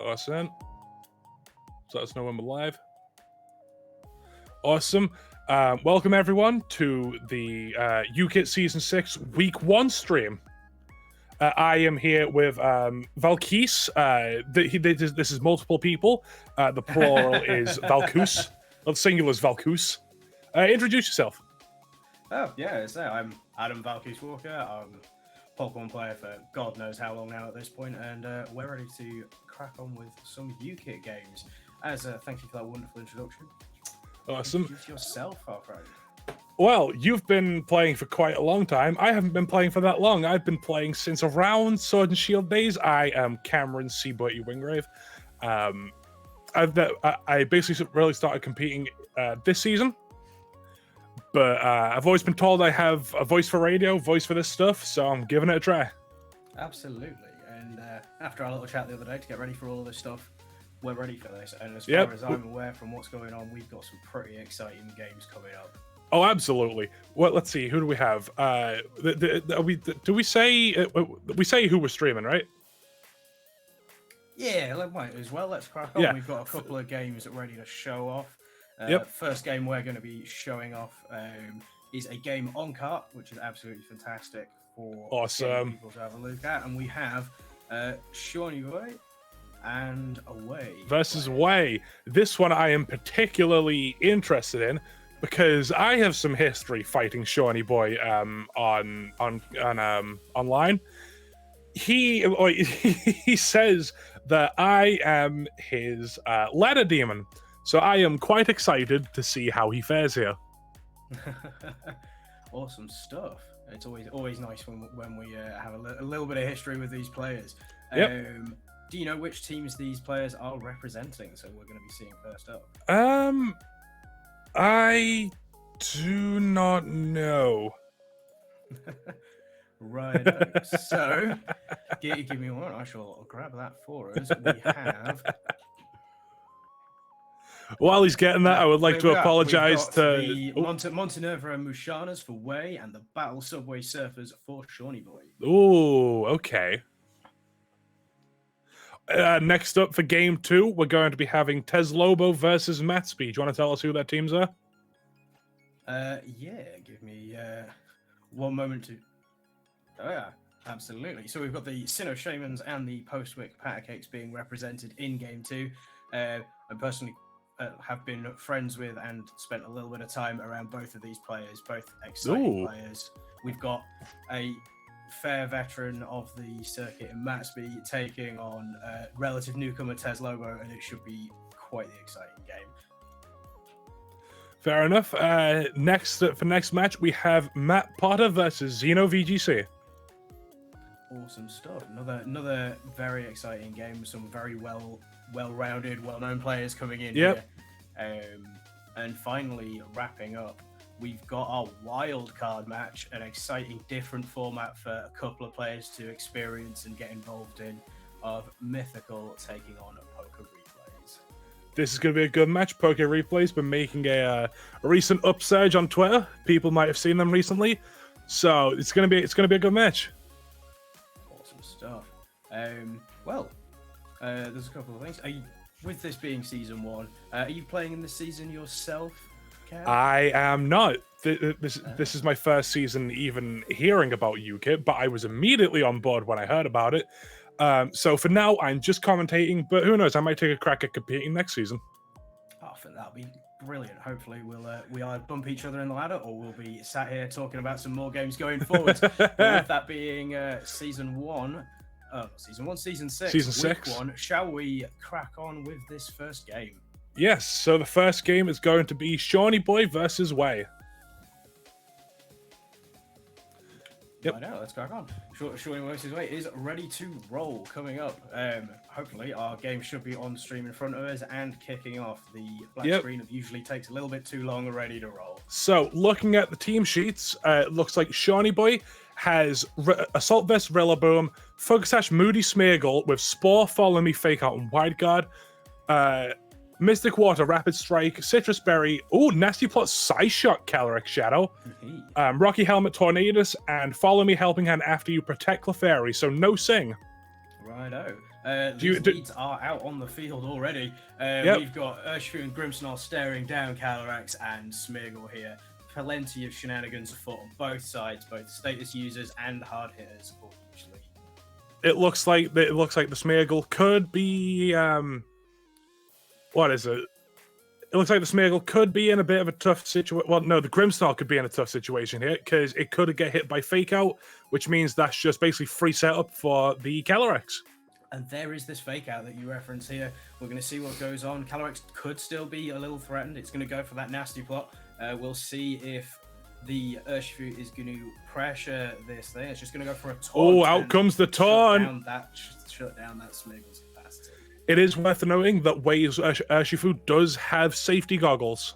Awesome. So let us know when we're live. Awesome. Welcome everyone to the UKITT Season 6 Week 1 stream. I am here with Valkys. This is multiple people. The plural is Valkus. The singular is Valkus. Introduce yourself. Oh, yeah, I'm Adam Valkys Walker. I'm a Pokemon player for God knows how long now at this point, and we're ready to crack on with some UKITT games. Thank you for that wonderful introduction. Awesome. Introduce yourself, our friend. Well, you've been playing for quite a long time. I haven't been playing for that long. I've been playing since around Sword and Shield days. I am Cameron Seaberty Wingrave. I basically really started competing this season, but I've always been told I have a voice for radio, voice for this stuff, so I'm giving it a try. Absolutely. And after our little chat the other day to get ready for all of this stuff, we're ready for this. And as far as I'm aware from what's going on, we've got some pretty exciting games coming up. Oh, absolutely. Well, let's see. Who do we have? Do we say who we're streaming, right? Yeah, might as well. Let's crack on. Yeah. We've got a couple of games ready to show off. First game we're going to be showing off is a game on cart, which is absolutely fantastic for people to have a look at. And we have Shawnee Boy and Away versus Way. This one I am particularly interested in because I have some history fighting Shawnee Boy online. He says that I am his letter demon, so I am quite excited to see how he fares here. Awesome stuff. It's always nice when we have a little bit of history with these players. Do you know which teams these players are representing? So we're going to be seeing first up. I do not know. Right. So, give me one. I shall grab that for us. We have. While he's getting that, I would like to apologize to the Montenegro Mushanas for Way and the Battle Subway Surfers for Shawnee Boy. Ooh, okay. Next up for game 2, we're going to be having Teslobo versus Matsby. Do you want to tell us who their teams are? Yeah, give me one moment to... Oh, yeah, absolutely. So we've got the Sinnoh Shamans and the Postwick Patacakes being represented in game 2. I personally have been friends with and spent a little bit of time around both of these players, both exciting players. We've got a fair veteran of the circuit in Matsby taking on relative newcomer Teslobo, and it should be quite the exciting game. Fair enough. Next match, we have Matt Potter versus Xeno VGC. Awesome stuff. Another very exciting game. Some very well-rounded, well-known players coming in here. And finally, wrapping up, we've got our wild card match, an exciting different format for a couple of players to experience and get involved in, of Mythical taking on Poker Replays. This is going to be a good match. Poker Replays been making a recent upsurge on Twitter. People might have seen them recently, so it's going to be a good match. Awesome stuff. There's a couple of things. With this being season 1, are you playing in this season yourself, Cam? I am not. This is my first season even hearing about UKITT, but I was immediately on board when I heard about it. So for now, I'm just commentating, but who knows? I might take a crack at competing next season. I think that'll be brilliant. Hopefully, we either bump each other in the ladder, or we'll be sat here talking about some more games going forward. With that being season 6. Season 6. Week 1. Shall we crack on with this first game? Yes. So the first game is going to be Shawnee Boy versus Way. Right now, let's crack on. Shawnee Boy versus Way is ready to roll. Coming up, hopefully our game should be on stream in front of us and kicking off. The black screen usually takes a little bit too long already to roll. So looking at the team sheets, it looks like Shawnee Boy has Assault Vest, Rillaboom, Focus Sash, Moody Smeargle with Spore, Follow Me, Fake Out, and Wide Guard. Mystic Water, Rapid Strike, Citrus Berry, Nasty Plot, Psy Shot, Caloric Shadow, Rocky Helmet, Tornadus, and Follow Me, Helping Hand after you protect Clefairy, so no Sing. Righto. These leads are out on the field already. We've got Urshifu and Grimmsnarl staring down Calyrex and Smeargle here. Plenty of shenanigans afoot on both sides, both status users and hard hitters. Usually, it looks like the Smeargle could be what is it? It looks like the Smeargle could be in a bit of a tough situation. Well, no, the Grimmsnarl could be in a tough situation here because it could get hit by Fake Out, which means that's just basically free setup for the Calyrex. And there is this Fake Out that you reference here. We're going to see what goes on. Calyrex could still be a little threatened. It's going to go for that nasty plot. We'll see if the Urshifu is going to pressure this thing. It's just going to go for a taunt. Oh, out comes the taunt. Shut down that Smeargle's capacity. It is worth noting that Wei's Urshifu does have safety goggles.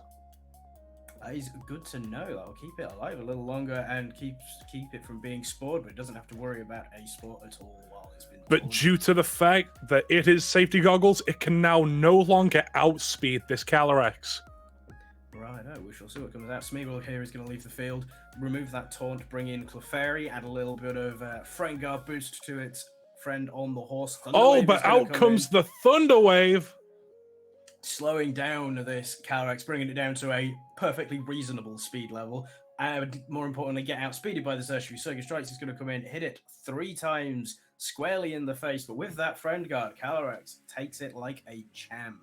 That is good to know. That'll keep it alive a little longer and keep it from being spored, but it doesn't have to worry about a sport at all while it's been. But due to the fact that it is safety goggles, it can now no longer outspeed this Calyrex. Right, we shall see what comes out. Smeargle here is going to leave the field, remove that taunt, bring in Clefairy, add a little bit of Frame Guard boost to its friend on the horse. Oh, but out comes the Thunder Wave, slowing down this Calyrex, bringing it down to a perfectly reasonable speed level. And more importantly, get outspeeded by the Urshifu. Surge Strikes is going to come in, hit it 3 times squarely in the face. But with that Friend Guard, Calyrex takes it like a champ.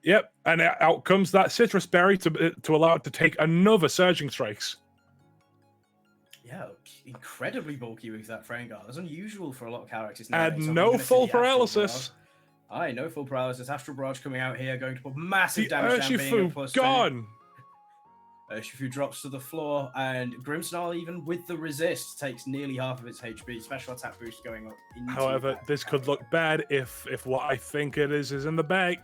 Yep, and out comes that Citrus Berry to allow it to take another Surging Strikes. Yeah, incredibly bulky with that Frame Guard. That's unusual for a lot of Calyrex. And no full paralysis. Aye, no full paralysis. Astral Barrage coming out here, going to put massive damage down. Urshifu gone. Urshifu drops to the floor, and Grimmsnarl, even with the resist, takes nearly half of its HP. Special attack boost going up. However, this could look bad if what I think it is in the bag.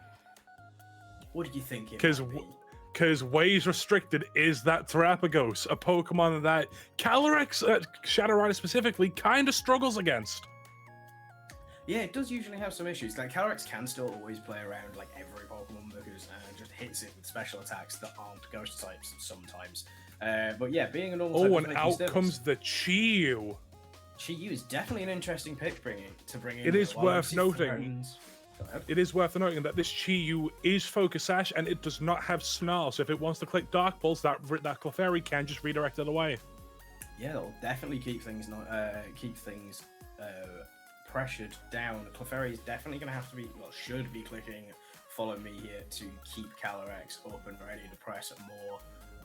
What do you think? Because Wei's restricted is that Terapagos, a Pokemon that Calyrex, Shadow Rider specifically, kind of struggles against. Yeah, it does usually have some issues. Like, Calyrex can still always play around like every Pokemon because just hits it with special attacks that aren't ghost types sometimes. But yeah, being a normal type and out comes the Chi-Yu. Chi-Yu is definitely an interesting pick to bring in. It is worth noting. It is worth noting that this Chi-Yu is Focus Sash and it does not have Snarl. So if it wants to click Dark Pulse, that Clefairy can just redirect it away. Yeah, it'll definitely keep things pressured down. Clefairy is definitely going to have to be, should be clicking Follow Me here to keep Calyrex up and ready to press more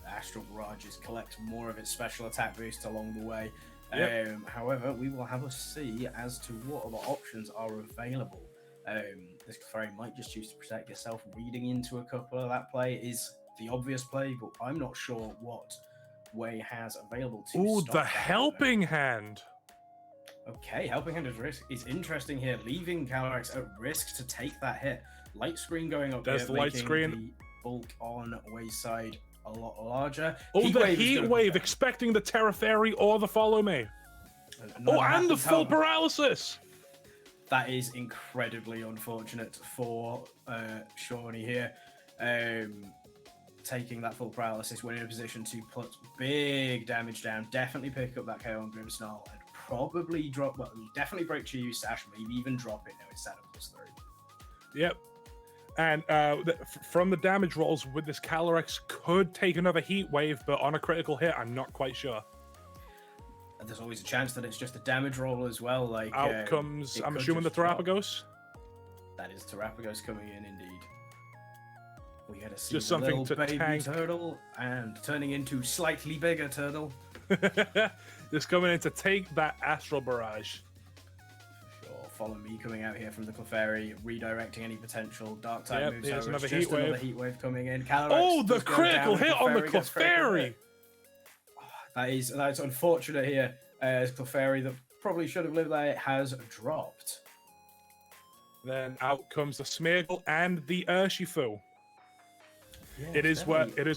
Astral Barrages, collect more of its special attack boost along the way. Yep. However, we will have a see as to what other options are available. This Clefairy might just choose to protect yourself. Reading into a couple of that play is the obvious play, but I'm not sure what Wei has available to stop the Helping Hand. Okay, Helping Hand is interesting here, leaving Calyrex at risk to take that hit. Light Screen going up. There's here, the Light Screen. The bulk on Wei's side a lot larger. Oh, the Heat Wave, expecting the Terra Fairy or the Follow Me. And the full paralysis. That is incredibly unfortunate for Shawnee here. Taking that full paralysis, we're in a position to put big damage down. Definitely pick up that KO on Grimmsnarl and probably drop, definitely break Chi-Yu's stash, maybe even drop it. No, it's set at +3. Yep. And from the damage rolls with this, Calyrex could take another Heat Wave, but on a critical hit, I'm not quite sure. And there's always a chance that it's just a damage roll as well. Like out comes, I'm assuming, the Terapagos. That is Terapagos coming in, indeed. We had to see just the something little to baby tank. Turtle and turning into slightly bigger turtle. Just coming in to take that Astral Barrage. Sure, Follow Me coming out here from the Clefairy, redirecting any potential dark type moves. Here's another Another Heat Wave coming in. Calyrex the critical hit on the Clefairy! That's unfortunate here. As Clefairy that probably should have lived there has dropped. Then out comes the Smeargle and the Urshifu. Yeah, it is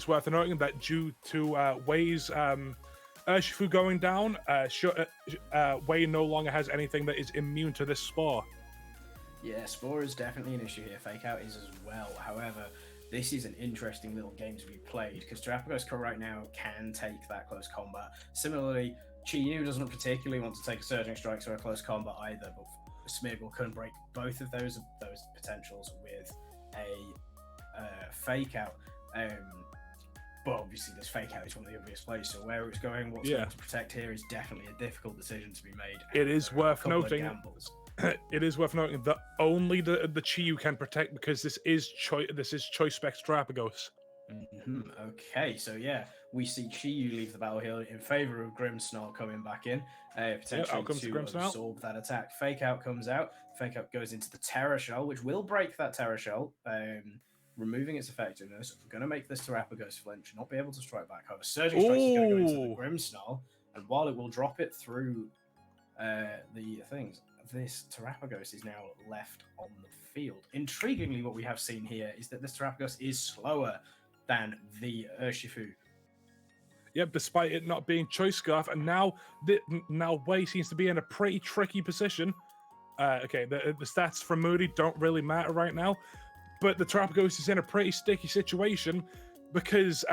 worth noting that due to Wei's Urshifu going down, Wei no longer has anything that is immune to this Spore. Yeah, Spore is definitely an issue here. Fake Out is as well. However, this is an interesting little game to be played because Terapagos right now can take that close combat. Similarly, Chi-Yu doesn't particularly want to take a Surging Strikes or a close combat either, but Smeagol can break both of those potentials with a fake out. But obviously, this fake out is one of the obvious plays. So where it's going, what's going to protect here is definitely a difficult decision to be made. It is worth noting. It is worth noting that only the Chi-Yu can protect, because this is choice specs Terapagos. Okay, so yeah, we see Chi-Yu leave the battle here in favor of Grimmsnarl coming back in, potentially to absorb that attack. Fake out comes out. Fake out goes into the Terror Shell, which will break that Terror Shell, removing its effectiveness. We're going to make this Terapagos flinch, not be able to strike back. However, Surging Strike is going to go into the Grimmsnarl, and while it will drop it through the things, this Terapagos is now left on the field. Intriguingly, what we have seen here is that this Terapagos is slower than the Urshifu. Yep, despite it not being Choice Scarf, and now Wei seems to be in a pretty tricky position. Okay, the stats from Moody don't really matter right now, but the Terapagos is in a pretty sticky situation, because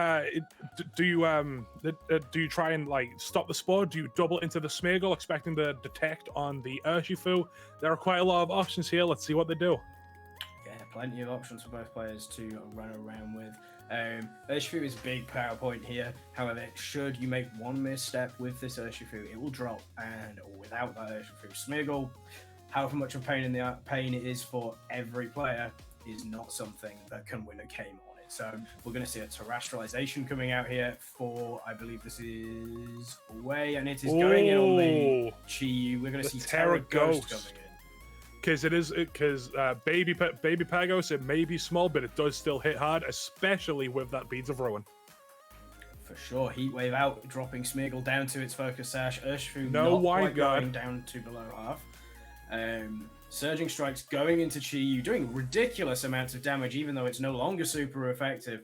do you try and like stop the spore? Do you double into the Smeagol, expecting to detect on the Urshifu? There are quite a lot of options here. Let's see what they do. Yeah, plenty of options for both players to run around with. Urshifu is a big power point here. However, should you make one misstep with this Urshifu, it will drop, and without that Urshifu, Smeagol, however much of pain it is for every player, is not something that can win a game on it. So we're going to see a terrestrialization coming out here for, I believe this is Wei, and it is going in on the Chi-Yu. We're going to see Terra Ghost coming in. Because baby Pagos, it may be small, but it does still hit hard, especially with that Beads of Ruin. For sure, Heat Wave out, dropping Smeagol down to its focus sash. Urshifu no not quite guard. Going down to below half. Surging Strikes going into Chi-Yu, doing ridiculous amounts of damage, even though it's no longer super effective.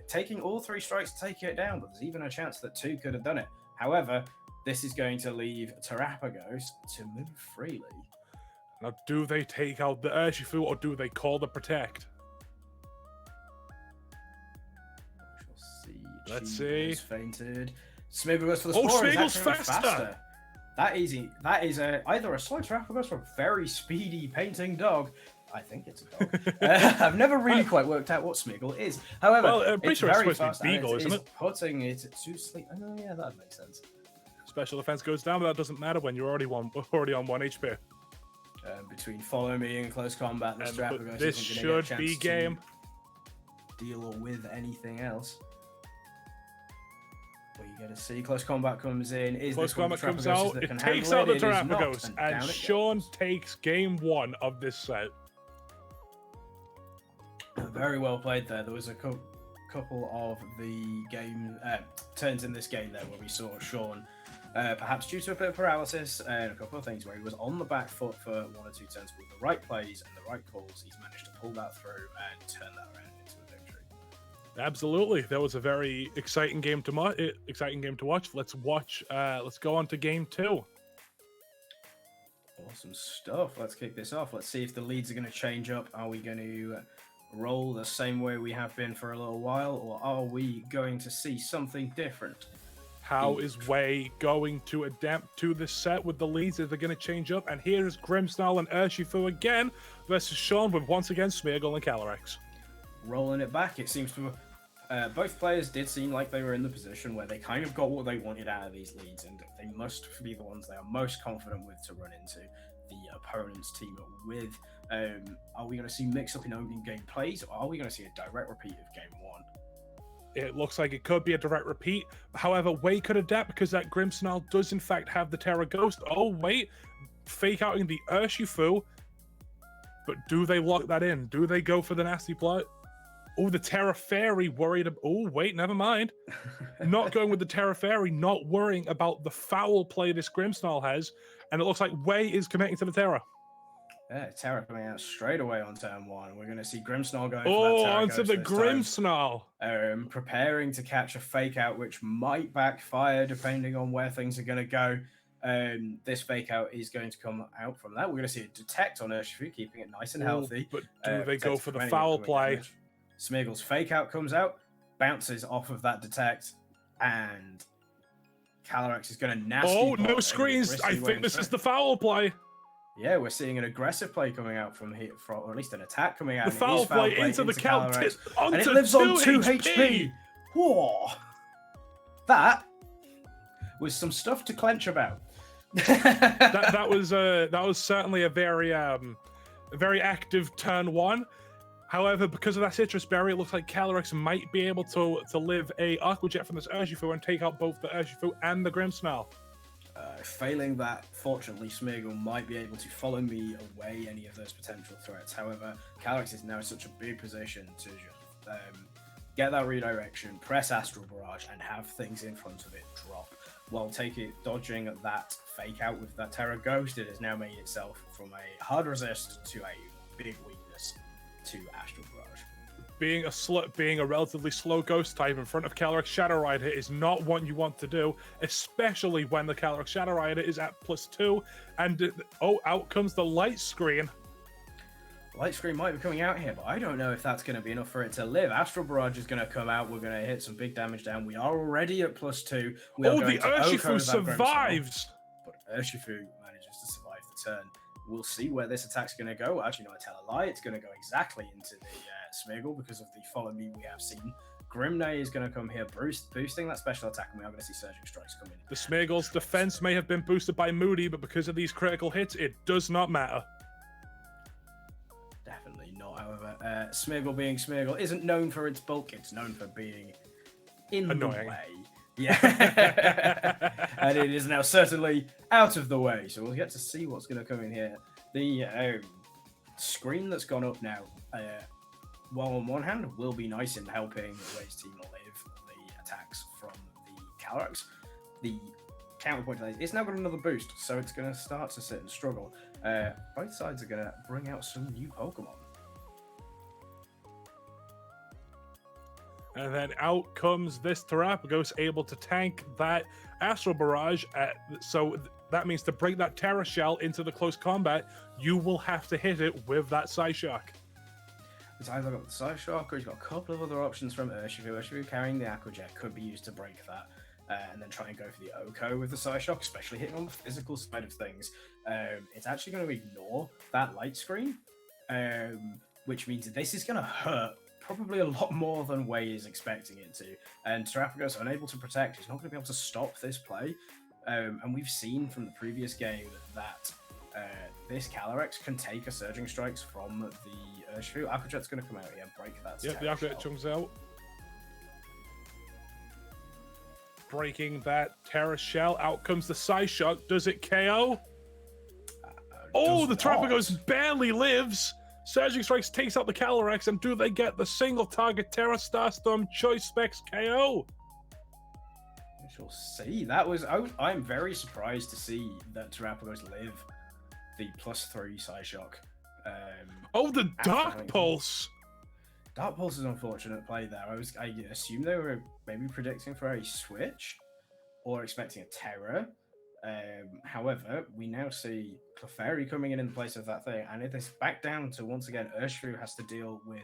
Taking all 3 strikes to take it down, but there's even a chance that 2 could have done it. However, this is going to leave Terapagos to move freely. Now, do they take out the Urshifu, or do they call the Protect? Let's see. Fainted. Smeagol goes for the spore. Oh, Smeagol's faster. That is either a slow Terapagos or a very speedy painting dog. I think it's a dog. I've never really quite worked out what Smeagol is. However, I'm pretty sure it's supposed to be Beagle, isn't it? Putting it to sleep. Oh, yeah, that makes sense. Special defense goes down, but that doesn't matter when you're already on 1 HP. Between Follow Me and Close Combat, this should be game. Deal with anything else. Well, you get to see Close Combat comes in. Close Combat comes out. It takes out the Terapagos, and Sean takes game 1 of this set. Very well played there. There was a couple of the game turns in this game there where we saw Sean. Perhaps due to a bit of paralysis and a couple of things where he was on the back foot for 1 or 2 turns with the right plays and the right calls, he's managed to pull that through and turn that around into a victory. Absolutely, that was a very exciting game to watch. Let's go on to game 2. Awesome stuff. Let's kick this off. Let's see if the leads are going to change up. Are we going to roll the same way we have been for a little while, or are we going to see something different? How is Wei going to adapt to this set with the leads? Are they going to change up? And here's Grimmsnarl and Urshifu again versus Sean with once again Smeagol and Calyrex. Rolling it back, it seems to both players did seem like they were in the position where they kind of got what they wanted out of these leads, and they must be the ones they are most confident with to run into the opponent's team with. Are we going to see mix-up in opening game plays, or are we going to see a direct repeat of game 1? It looks like it could be a direct repeat. However, Wei could adapt because that Grimmsnarl does in fact have the Terra Ghost. Oh, wait. Fake outing the Urshifu. But do they lock that in? Do they go for the nasty plot? Oh, the Terra Fairy worried about... Oh, wait, never mind. Not going with the Terra Fairy, not worrying about the foul play this Grimmsnarl has. And it looks like Wei is committing to the Terra. Yeah, Terra coming out straight away on turn 1. We're going to see Grimmsnarl going for that Terra onto the Grimmsnarl. Preparing to catch a fake out, which might backfire depending on where things are going to go. This fake out is going to come out from that. We're going to see a detect on Urshifu, keeping it nice and healthy. But do they go for the foul play? Smeagol's fake out comes out, bounces off of that detect, and Calyrex is going to nasty. Oh, no screens. I think this is the foul play. Yeah, we're seeing an aggressive play coming out from here, or at least an attack coming out. The foul play into the count, and it lives on 2 HP. Whoa! That was some stuff to clench about. that was certainly a very active turn 1. However, because of that citrus berry, it looks like Calyrex might be able to live a Aqua Jet from this Urshifu and take out both the Urshifu and the Grimmsnarl. Failing that, fortunately, Smeargle might be able to follow me away any of those potential threats. However, Calyrex is now in such a big position to just get that redirection, press Astral Barrage, and have things in front of it drop. While dodging that fake out with that Terra Ghost, it has now made itself from a hard resist to a big weakness to Astral Barrage. Being a relatively slow ghost type in front of Calyrex Shadow Rider is not what you want to do, especially when the Calyrex Shadow Rider is at +2, and out comes the light screen. Light screen might be coming out here, but I don't know if that's going to be enough for it to live. Astral Barrage is going to come out. We're going to hit some big damage down. We are already at +2. The Urshifu survives! But Urshifu manages to survive the turn. We'll see where this attack's going to go. Actually, no, I tell a lie. It's going to go exactly into the Smeargle because of the follow me we have seen. Grimnay is going to come here, boosting that special attack, and we are going to see Surging Strikes come in. The Smeargle's defense may have been boosted by Moody, but because of these critical hits, it does not matter. Definitely not, however. Smeargle being Smeargle isn't known for its bulk, it's known for being annoying. The way. Yeah. And it is now certainly out of the way, so we'll get to see what's going to come in here. The screen that's gone up now, while on one hand will be nice in helping Way's team live the attacks from the Calyrex, the counterpoint to that is it's now got another boost, so it's going to start to sit and struggle. Both sides are going to bring out some new Pokemon. And then out comes this Terrapagos, able to tank that Astral Barrage. So that means to break that Terra Shell into the close combat, you will have to hit it with that Psyshock. He's either got the Psyshock or he's got a couple of other options from Urshifu. Urshifu carrying the Aqua Jet could be used to break that. And then try and go for the Oko with the Psyshock, especially hitting on the physical side of things. It's actually going to ignore that light screen, which means this is going to hurt probably a lot more than Way is expecting it to. And Terrapagos unable to protect. He's not going to be able to stop this play. And we've seen from the previous game that this Calyrex can take a Surging Strikes from the Urshifu. Aqua Jet's going to come out here and break that. Yep, the Aqua Jet comes out. Breaking that Terra Shell. Out comes the Psyshock. Does it KO? The Terrapagos barely lives. Surging Strikes takes out the Calyrex, and do they get the single target Terra Starstorm Choice Specs KO? We shall see. That was. I'm very surprised to see that Terrapagos live the +3 Psyshock. The Dark Pulse. Dark Pulse is an unfortunate play there. I assume they were maybe predicting for a switch or expecting a Terror. However, we now see Clefairy coming in the place of that thing, and it is back down to, once again, Urshifu has to deal with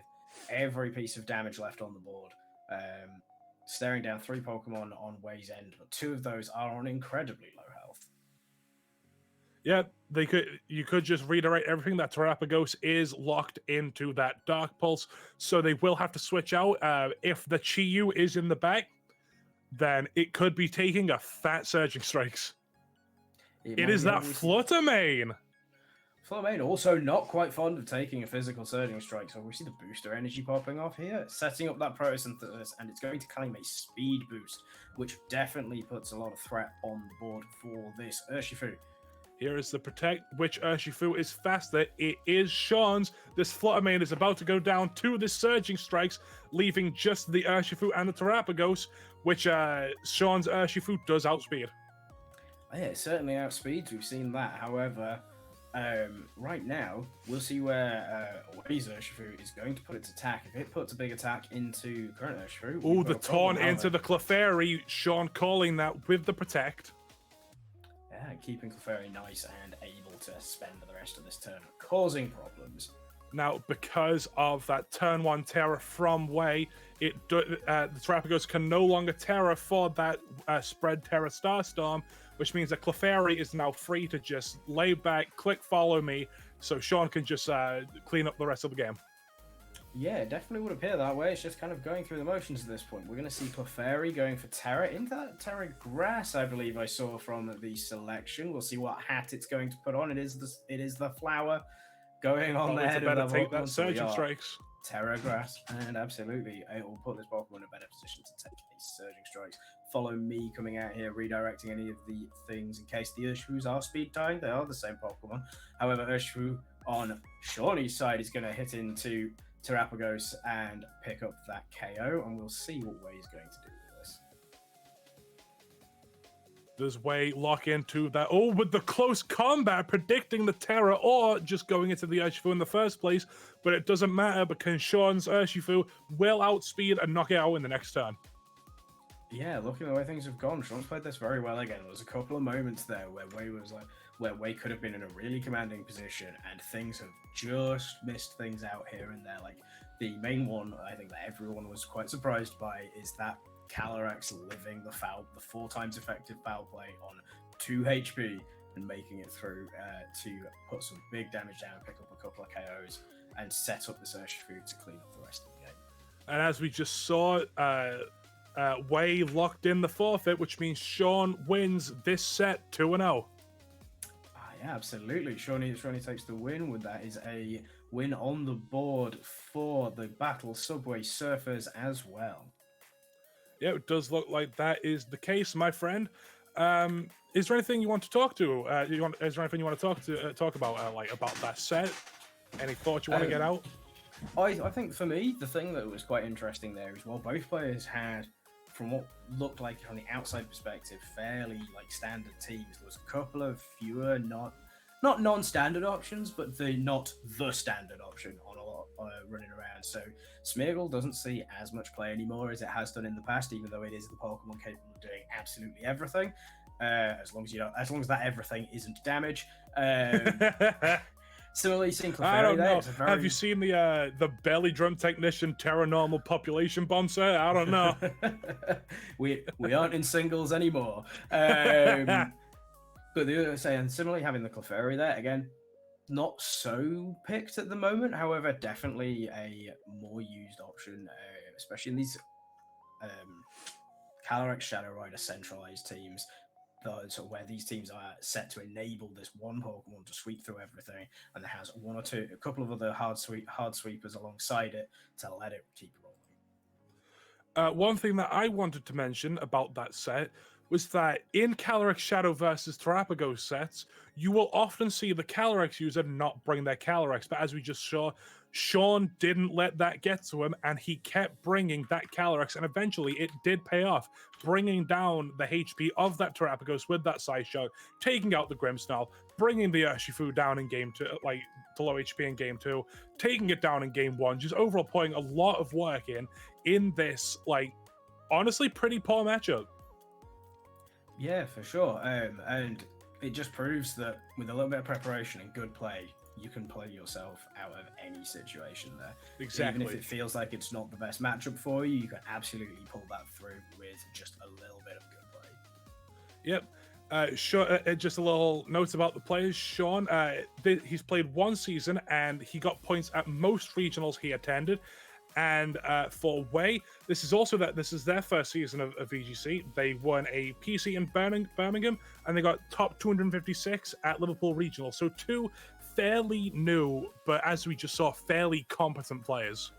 every piece of damage left on the board. Staring down 3 Pokemon on Way's end, but 2 of those are on incredibly low health. Yeah, you could just redirect everything. That Terrapagos is locked into that Dark Pulse, so they will have to switch out. If the Chi-Yu is in the back, then it could be taking a fat Surging Strikes. It is that Flutter Mane. Flutter Mane also not quite fond of taking a physical Surging Strike, so we see the booster energy popping off here, setting up that Photosynthesis, and it's going to claim a speed boost, which definitely puts a lot of threat on the board for this Urshifu. Here is the Protect, which Urshifu is faster. It is Sean's. This Flutter Mane is about to go down to the Surging Strikes, leaving just the Urshifu and the Terrapagos, which Sean's Urshifu does outspeed. Yeah, it certainly outspeeds. We've seen that. However, right now, we'll see where Way's Urshifu is going to put its attack. If it puts a big attack into current Urshifu... The taunt into the Clefairy. Sean calling that with the Protect. Yeah, keeping Clefairy nice and able to spend the rest of this turn, causing problems. Now, because of that turn 1 Terra from Way, the Terrapagos can no longer Terra for that spread Terra Starstorm, which means that Clefairy is now free to just lay back, click follow me, so Sean can just clean up the rest of the game. Yeah, it definitely would appear that way. It's just kind of going through the motions at this point. We're going to see Clefairy going for Terra into that Terra Grass, I believe I saw from the selection. We'll see what hat it's going to put on. It is the flower going on the head of the take that Pokemon. Surging Strikes. Terra Grass, and absolutely, it will put this Pokemon in a better position to take a Surging Strikes. Follow me coming out here, redirecting any of the things in case the Urshifu's are speed tying. They are the same Pokemon. However, Urshifu on Shawnee's side is going to hit into Terrapagos and pick up that KO, and we'll see what Way is going to do with this. Does Way lock into that? Oh, with the close combat, predicting the Terra, or just going into the Urshifu in the first place, but it doesn't matter because Sean's Urshifu will outspeed and knock it out in the next turn. Yeah, looking at the way things have gone, Sean's played this very well again. There was a couple of moments there where Way could have been in a really commanding position, and things have just missed things out here and there. Like the main one, I think that everyone was quite surprised by, is that Calyrex living the 4 times effective foul play on 2 HP and making it through to put some big damage down, pick up a couple of KOs, and set up this Urshifu to clean up the rest of the game. And as we just saw, Way locked in the forfeit, which means Sean wins this set 2-0. Yeah, absolutely. Shawnee takes the win. With that is a win on the board for the Battle Subway Surfers as well. Yeah, it does look like that is the case, my friend. Is there anything you want to talk to? Is there anything you want to talk about, like about that set? Any thoughts you want to get out? I think for me, the thing that was quite interesting there is while both players had, from what looked like from the outside perspective, fairly like standard teams, there was a couple of fewer not non-standard options, but not the standard option on a lot running around. So Smeargle doesn't see as much play anymore as it has done in the past, even though it is the Pokemon capable of doing absolutely everything, as long as that everything isn't damage. Similarly, seeing Clefairy, I don't know. Very... Have you seen the belly drum technician Terranormal population bomb set? I don't know. we aren't in singles anymore. But the other saying, similarly having the Clefairy there again, not so picked at the moment. However, definitely a more used option, especially in these Calyrex Shadow Rider centralized teams. So where these teams are set to enable this one Pokemon to sweep through everything, and it has a couple of other hard sweepers alongside it to let it keep rolling. One thing that I wanted to mention about that set was that in Calyrex Shadow versus Terrapagos sets, you will often see the Calyrex user not bring their Calyrex, but as we just saw, Sean didn't let that get to him, and he kept bringing that Calyrex, and eventually it did pay off, bringing down the HP of that Terrapagos with that Side Shot, taking out the Grimmsnarl, bringing the Urshifu down in game 2, like to low HP in game 2, taking it down in game 1, just overall putting a lot of work in this, like, honestly pretty poor matchup. Yeah, for sure. And it just proves that with a little bit of preparation and good play, you can play yourself out of any situation there. Exactly. Even if it feels like it's not the best matchup for you, you can absolutely pull that through with just a little bit of good play. Yep. Just a little note about the players. Sean, he's played 1 season and he got points at most regionals he attended. And for Way, this is their first season of VGC. They won a PC in Birmingham, and they got top 256 at Liverpool Regional. So 2 fairly new, but as we just saw, fairly competent players.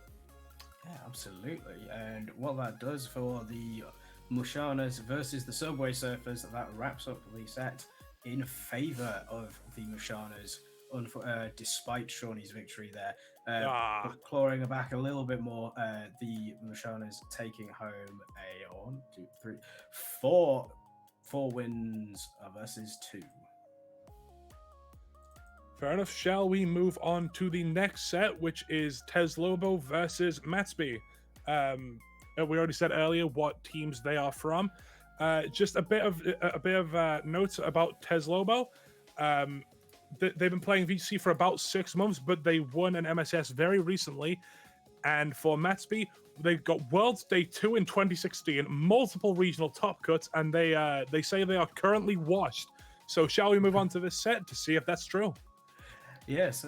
Yeah, absolutely. And what that does for the Mushanas versus the Subway Surfers, that wraps up the set in favor of the Mushanas. Despite Shawnee's victory there, clawing back a little bit more, the Mushanas taking home a 1, 2, 3, 4 wins versus 2. Fair enough. Shall we move on to the next set, which is Teslobo versus Matsby? We already said earlier what teams they are from. Just a bit of notes about Teslobo. they've been playing VGC for about 6 months, but they won an MSS very recently. And for Matsby, they got Worlds Day 2 in 2016, multiple regional top cuts, and they say they are currently washed. So shall we move on to this set to see if that's true? Yes.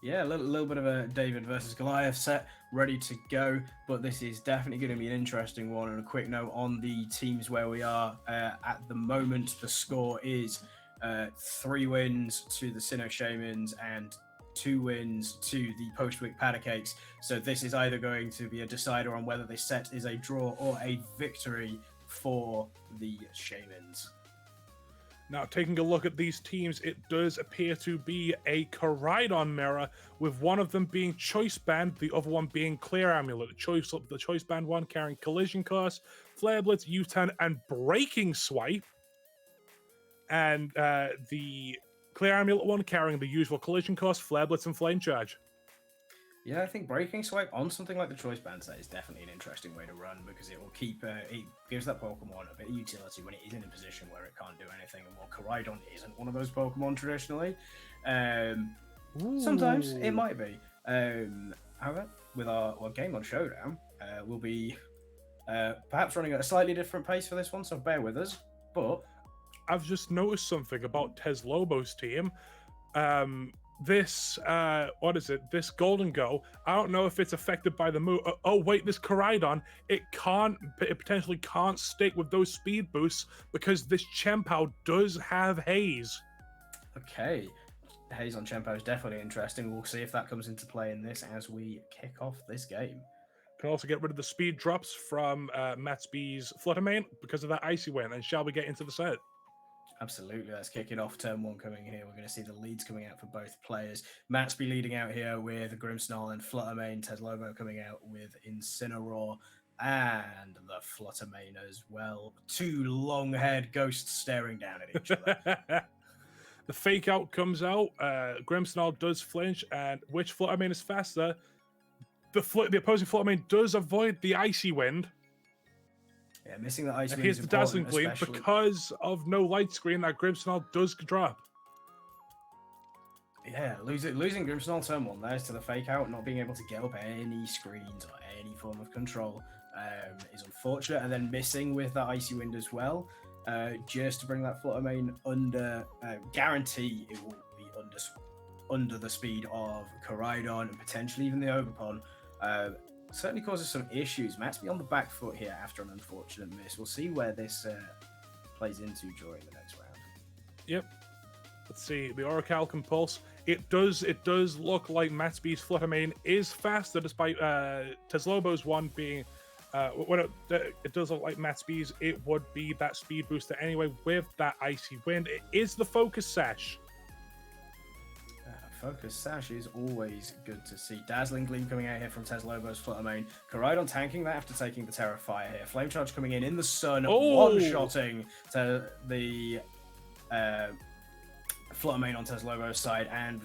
Yeah, a little bit of a David versus Goliath set ready to go, but this is definitely going to be an interesting one. And a quick note on the teams where we are at the moment, the score is 3 wins to the Sinnoh Shamans and 2 wins to the Postwick Powder Cakes. So this is either going to be a decider on whether this set is a draw or a victory for the Shamans. Now, taking a look at these teams, it does appear to be a Koraidon mirror, with one of them being Choice Band, the other one being Clear Amulet. The Choice Band one carrying Collision Course, Flare Blitz, U-Turn, and Breaking Swipe. And the Clear Amulet one carrying the usual Collision Course, Flare Blitz, and Flame Charge. Yeah, I think Breaking Swipe on something like the Choice Band set is definitely an interesting way to run, because it will keep it gives that Pokemon a bit of utility when it is in a position where it can't do anything. And while Koraidon isn't one of those Pokemon traditionally, sometimes it might be. However, with our game on Showdown, we'll be perhaps running at a slightly different pace for this one, so bear with us. But I've just noticed something about Teslobo's team. This this Golden Go, I don't know if it's affected by the move. Oh wait, this Koraidon, it potentially can't stick with those speed boosts because this Chempao does have Haze. Okay, Haze on Chempao is definitely interesting. We'll see if that comes into play in this as we kick off this game. Can also get rid of the speed drops from Matsby's Fluttermane because of that Icy Wind. And shall we get into the set? Absolutely, let's kick it off. Turn 1 coming here. We're going to see the leads coming out for both players. Matsby leading out here with Grimmsnarl and Fluttermane. Teslobo coming out with Incineroar and the Fluttermane as well. 2 long-haired ghosts staring down at each other. The fake out comes out. Grimmsnarl does flinch, and which Fluttermane is faster? The opposing Fluttermane does avoid the Icy Wind. Yeah, missing the Ice Wind. Here's the Dazzling Gleam because of no light screen that Grimmsnarl does drop. Yeah, losing Grimmsnarl turn 1 there to the fake out, not being able to get up any screens or any form of control is unfortunate. And then missing with that Icy Wind as well, just to bring that Fluttermane under, guarantee it will be under the speed of Koraidon and potentially even the Ogerpon. Certainly causes some issues. Matsby on the back foot here after an unfortunate miss. We'll see where this plays into during the next round. Yep. Let's see. The Orichalcum Pulse. It does look like Matsby's Fluttermane is faster, despite Teslobo's one being. It does look like Matsby's. It would be that speed booster anyway with that Icy Wind. It is the Focus Sash. Focus Sash is always good to see. Dazzling Gleam coming out here from Teslobo's Fluttermane. Koraidon tanking that after taking the Terra Fire here. Flame Charge coming in the sun, one-shotting to the Fluttermane on Teslobo's side and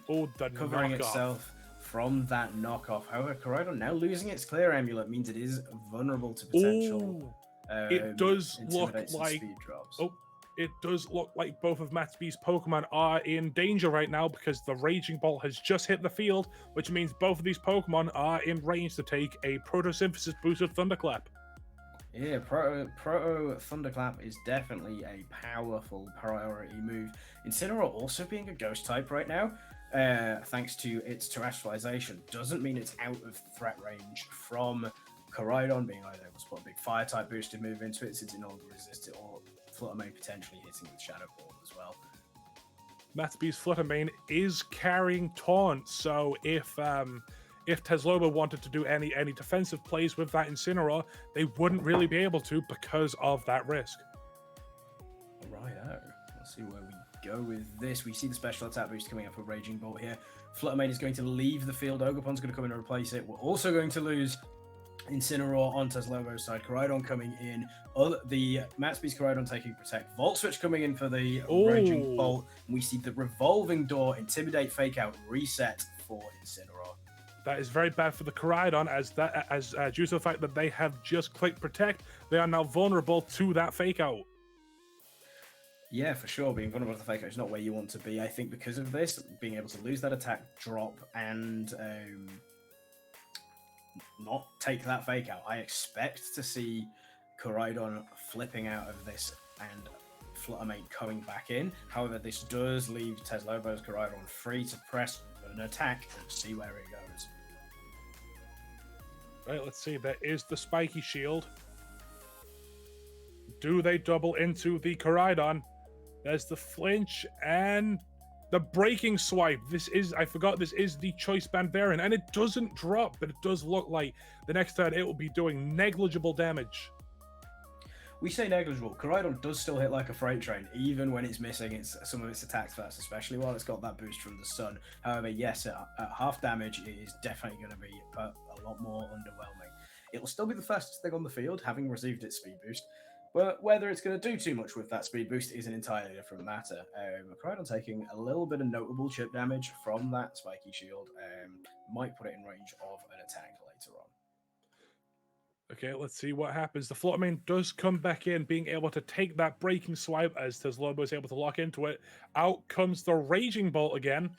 covering itself from that knockoff. However, Koraidon now losing its Clear Amulet means it is vulnerable to potential. It does look like speed drops. It does look like both of Matsby's Pokemon are in danger right now because the Raging Bolt has just hit the field, which means both of these Pokemon are in range to take a Photosynthesis boosted Thunderclap. Yeah, Proto Thunderclap is definitely a powerful priority move. Incineroar also being a Ghost type right now, thanks to its terrestrialization, doesn't mean it's out of threat range from Koraidon being either able to put a big Fire type boosted move into it since it no longer resists it, or Fluttermane potentially hitting with Shadow Ball as well. Matsby's Fluttermane is carrying Taunt, so if Teslobo wanted to do any defensive plays with that Incineroar, they wouldn't really be able to because of that risk. Righto. Let's see where we go with this. We see the special attack boost coming up for Raging Bolt here. Fluttermane is going to leave the field. Ogerpon's going to come in and replace it. We're also going to lose Incineroar on Teslobo's side. Koraidon coming in. The Matsby's Koraidon taking Protect. Volt Switch coming in for the Raging Bolt. And we see the Revolving Door, Intimidate, Fake Out, Reset for Incineroar. That is very bad for the Koraidon, as due to the fact that they have just clicked Protect, they are now vulnerable to that Fake Out. Yeah, for sure. Being vulnerable to the fake out is not where you want to be. I think because of this, being able to lose that attack, drop, and not take that fake out, I expect to see Koraidon flipping out of this and Fluttermane coming back in. However, this does leave Teslobo's Koraidon free to press an attack and see where it goes. Right, let's see. There is the spiky shield. Do they double into the Koraidon? There's the flinch and the breaking swipe. I forgot this is the choice band variant, and it doesn't drop, but it does look like the next turn it will be doing negligible damage. We say negligible. Koraidon does still hit like a freight train, even when it's missing some of its attacks first, especially while it's got that boost from the sun. However, yes, at half damage, it is definitely going to be a lot more underwhelming. It will still be the fastest thing on the field, having received its speed boost, but whether it's going to do too much with that speed boost is an entirely different matter. Koraidon taking a little bit of notable chip damage from that spiky shield might put it in range of an attack later on. Okay, let's see what happens. The Fluttermane does come back in, being able to take that breaking swipe as Teslobo is able to lock into it. Out comes the Raging Bolt again.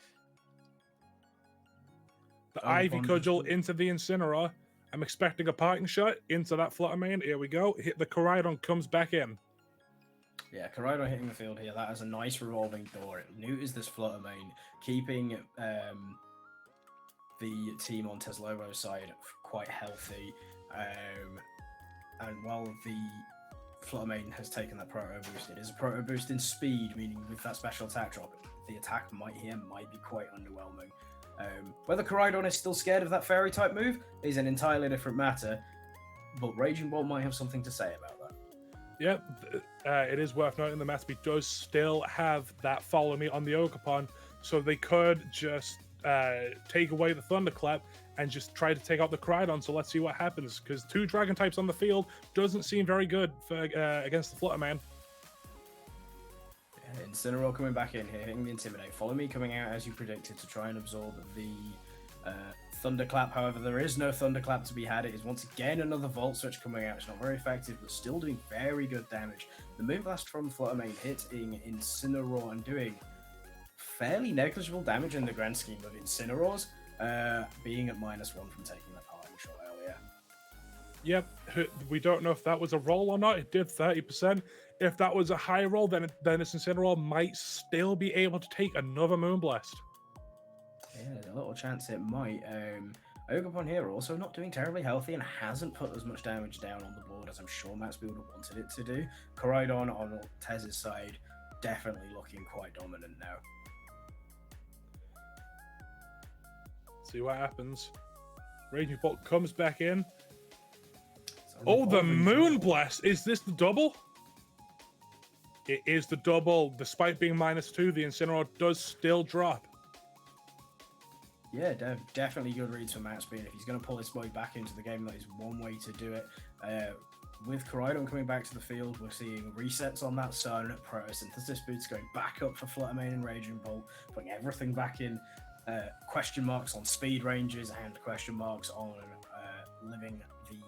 The Ivy Cudgel into the Incineroar. I'm expecting a parting shot into that Fluttermane. Here we go. Hit the Koraidon, comes back in. Yeah, Koraidon hitting the field here. That is a nice revolving door. It neuters this Fluttermane, keeping the team on Teslobo's side quite healthy. And while the Fluttermane has taken that proto boost, it is a proto boost in speed, meaning with that special attack drop, the attack might be quite underwhelming. Whether Koraidon is still scared of that fairy type move is an entirely different matter, but Raging Bolt might have something to say about that. Yep, it is worth noting the Matsby does still have that follow me on the Ogerpon, so they could just take away the Thunderclap and just try to take out the Koraidon. So let's see what happens, because 2 dragon types on the field doesn't seem very good for, against the Flutterman. Incineroar coming back in here, hitting the Intimidate. Follow me coming out as you predicted to try and absorb the Thunderclap. However, there is no Thunderclap to be had. It is once again another Volt Switch coming out. It's not very effective, but still doing very good damage. The Moonblast from Fluttermane hitting Incineroar and doing fairly negligible damage in the grand scheme of Incineroars, being at -1 from taking that parting shot earlier. Yep, we don't know if that was a roll or not. It did 30%. If that was a high roll, then this Incineroar might still be able to take another Moonblast. Yeah, there's a little chance it might. Ogerpon here also not doing terribly healthy and hasn't put as much damage down on the board as I'm sure Matsby would have wanted it to do. Koraidon on Tez's side definitely looking quite dominant now. See what happens. Raging Bolt comes back in. Oh, the Moonblast! Is this the double? It is the double. Despite being -2, the Incineroar does still drop. Yeah, definitely good reads from Matsby. And if he's going to pull this boy back into the game, that is one way to do it. With Koraidon coming back to the field, we're seeing resets on that Sun, Protosynthesis boots going back up for Fluttermane and Raging Bolt, putting everything back in. Question marks on speed ranges and question marks on living the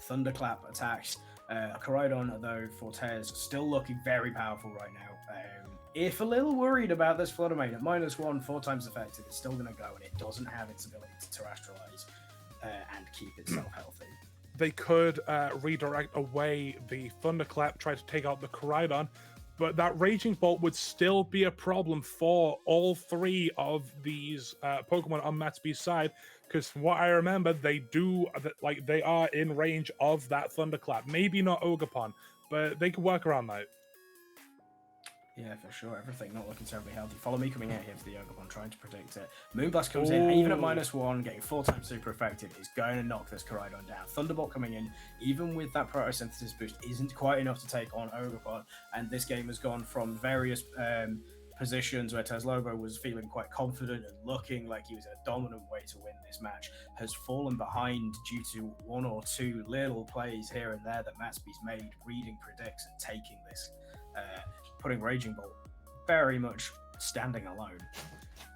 Thunderclap attacks. Koraidon, though, Fortes still looking very powerful right now. If a little worried about this Fluttermane at -1, 4 times effective, it's still going to go, and it doesn't have its ability to terrestrialize and keep itself healthy. They could redirect away the Thunderclap, try to take out the Koraidon, but that Raging Bolt would still be a problem for all 3 of these Pokemon on Matsby's side, because from what I remember, they are in range of that Thunderclap. Maybe not Ogerpon, but they could work around that. Yeah, for sure. Everything not looking terribly healthy. Follow me coming out here for the Ogerpon, trying to predict it. Moonblast comes in, even at -1, getting 4 times super effective, is going to knock this Koraidon down. Thunderbolt coming in, even with that Protosynthesis boost, isn't quite enough to take on Ogerpon, and this game has gone from various positions where Teslobo was feeling quite confident and looking like he was in a dominant way to win this match, has fallen behind due to 1 or 2 little plays here and there that Matsby's made, reading predicts and taking this, putting Raging Bolt very much standing alone.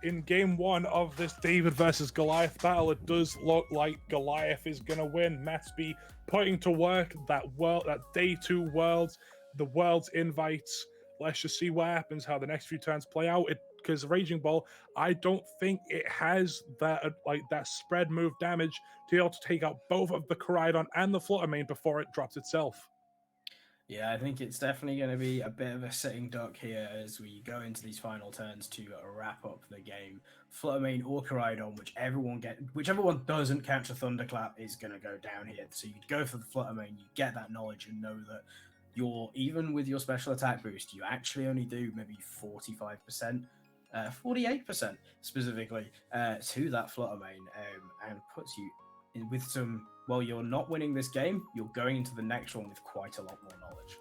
In game 1 of this David versus Goliath battle, it does look like Goliath is going to win. Matsby putting to work that day 2 worlds, the world's invites, Let's just see what happens, how the next few turns play out. Because Raging Bolt, I don't think it has that that spread move damage to be able to take out both of the Koraidon and the Flutter Mane before it drops itself. Yeah, I think it's definitely going to be a bit of a sitting duck here as we go into these final turns to wrap up the game. Flutter Mane or Koraidon, whichever one doesn't catch a Thunderclap is going to go down here. So you'd go for the Flutter Mane, you get that knowledge and know that even with your special attack boost, you actually only do maybe 45%. 48% specifically to that Flutter Mane, and puts you in with some. Well, you're not winning this game. You're going into the next one with quite a lot more knowledge.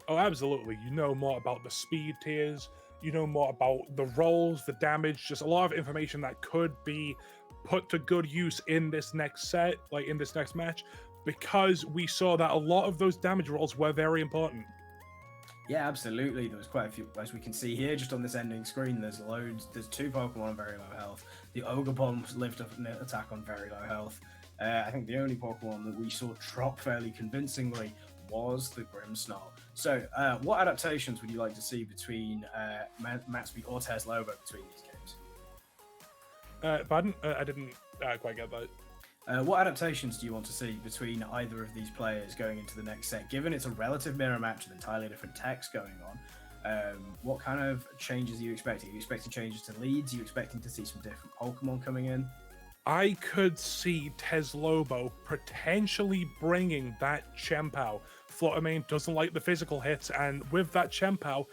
Oh, absolutely. You know more about the speed tiers. You know more about the rolls, the damage. Just a lot of information that could be put to good use in this next set, like in this next match, because we saw that a lot of those damage rolls were very important. Yeah, absolutely. There was quite a few, as we can see here, just on this ending screen. There's loads. There's 2 Pokemon on very low health. The Ogerpon lived an attack on very low health. I think the only Pokemon that we saw drop fairly convincingly was the Grimmsnarl. So, what adaptations would you like to see between Matsby or Teslobo between these games? Pardon? I didn't quite get that. What adaptations do you want to see between either of these players going into the next set? Given it's a relative mirror match with entirely different techs going on, what kind of changes are you expecting? Are you expecting changes to leads? Are you expecting to see some different Pokemon coming in? I could see Teslobo potentially bringing that Chempao. Flutter Mane doesn't like the physical hits, and with that Chempao,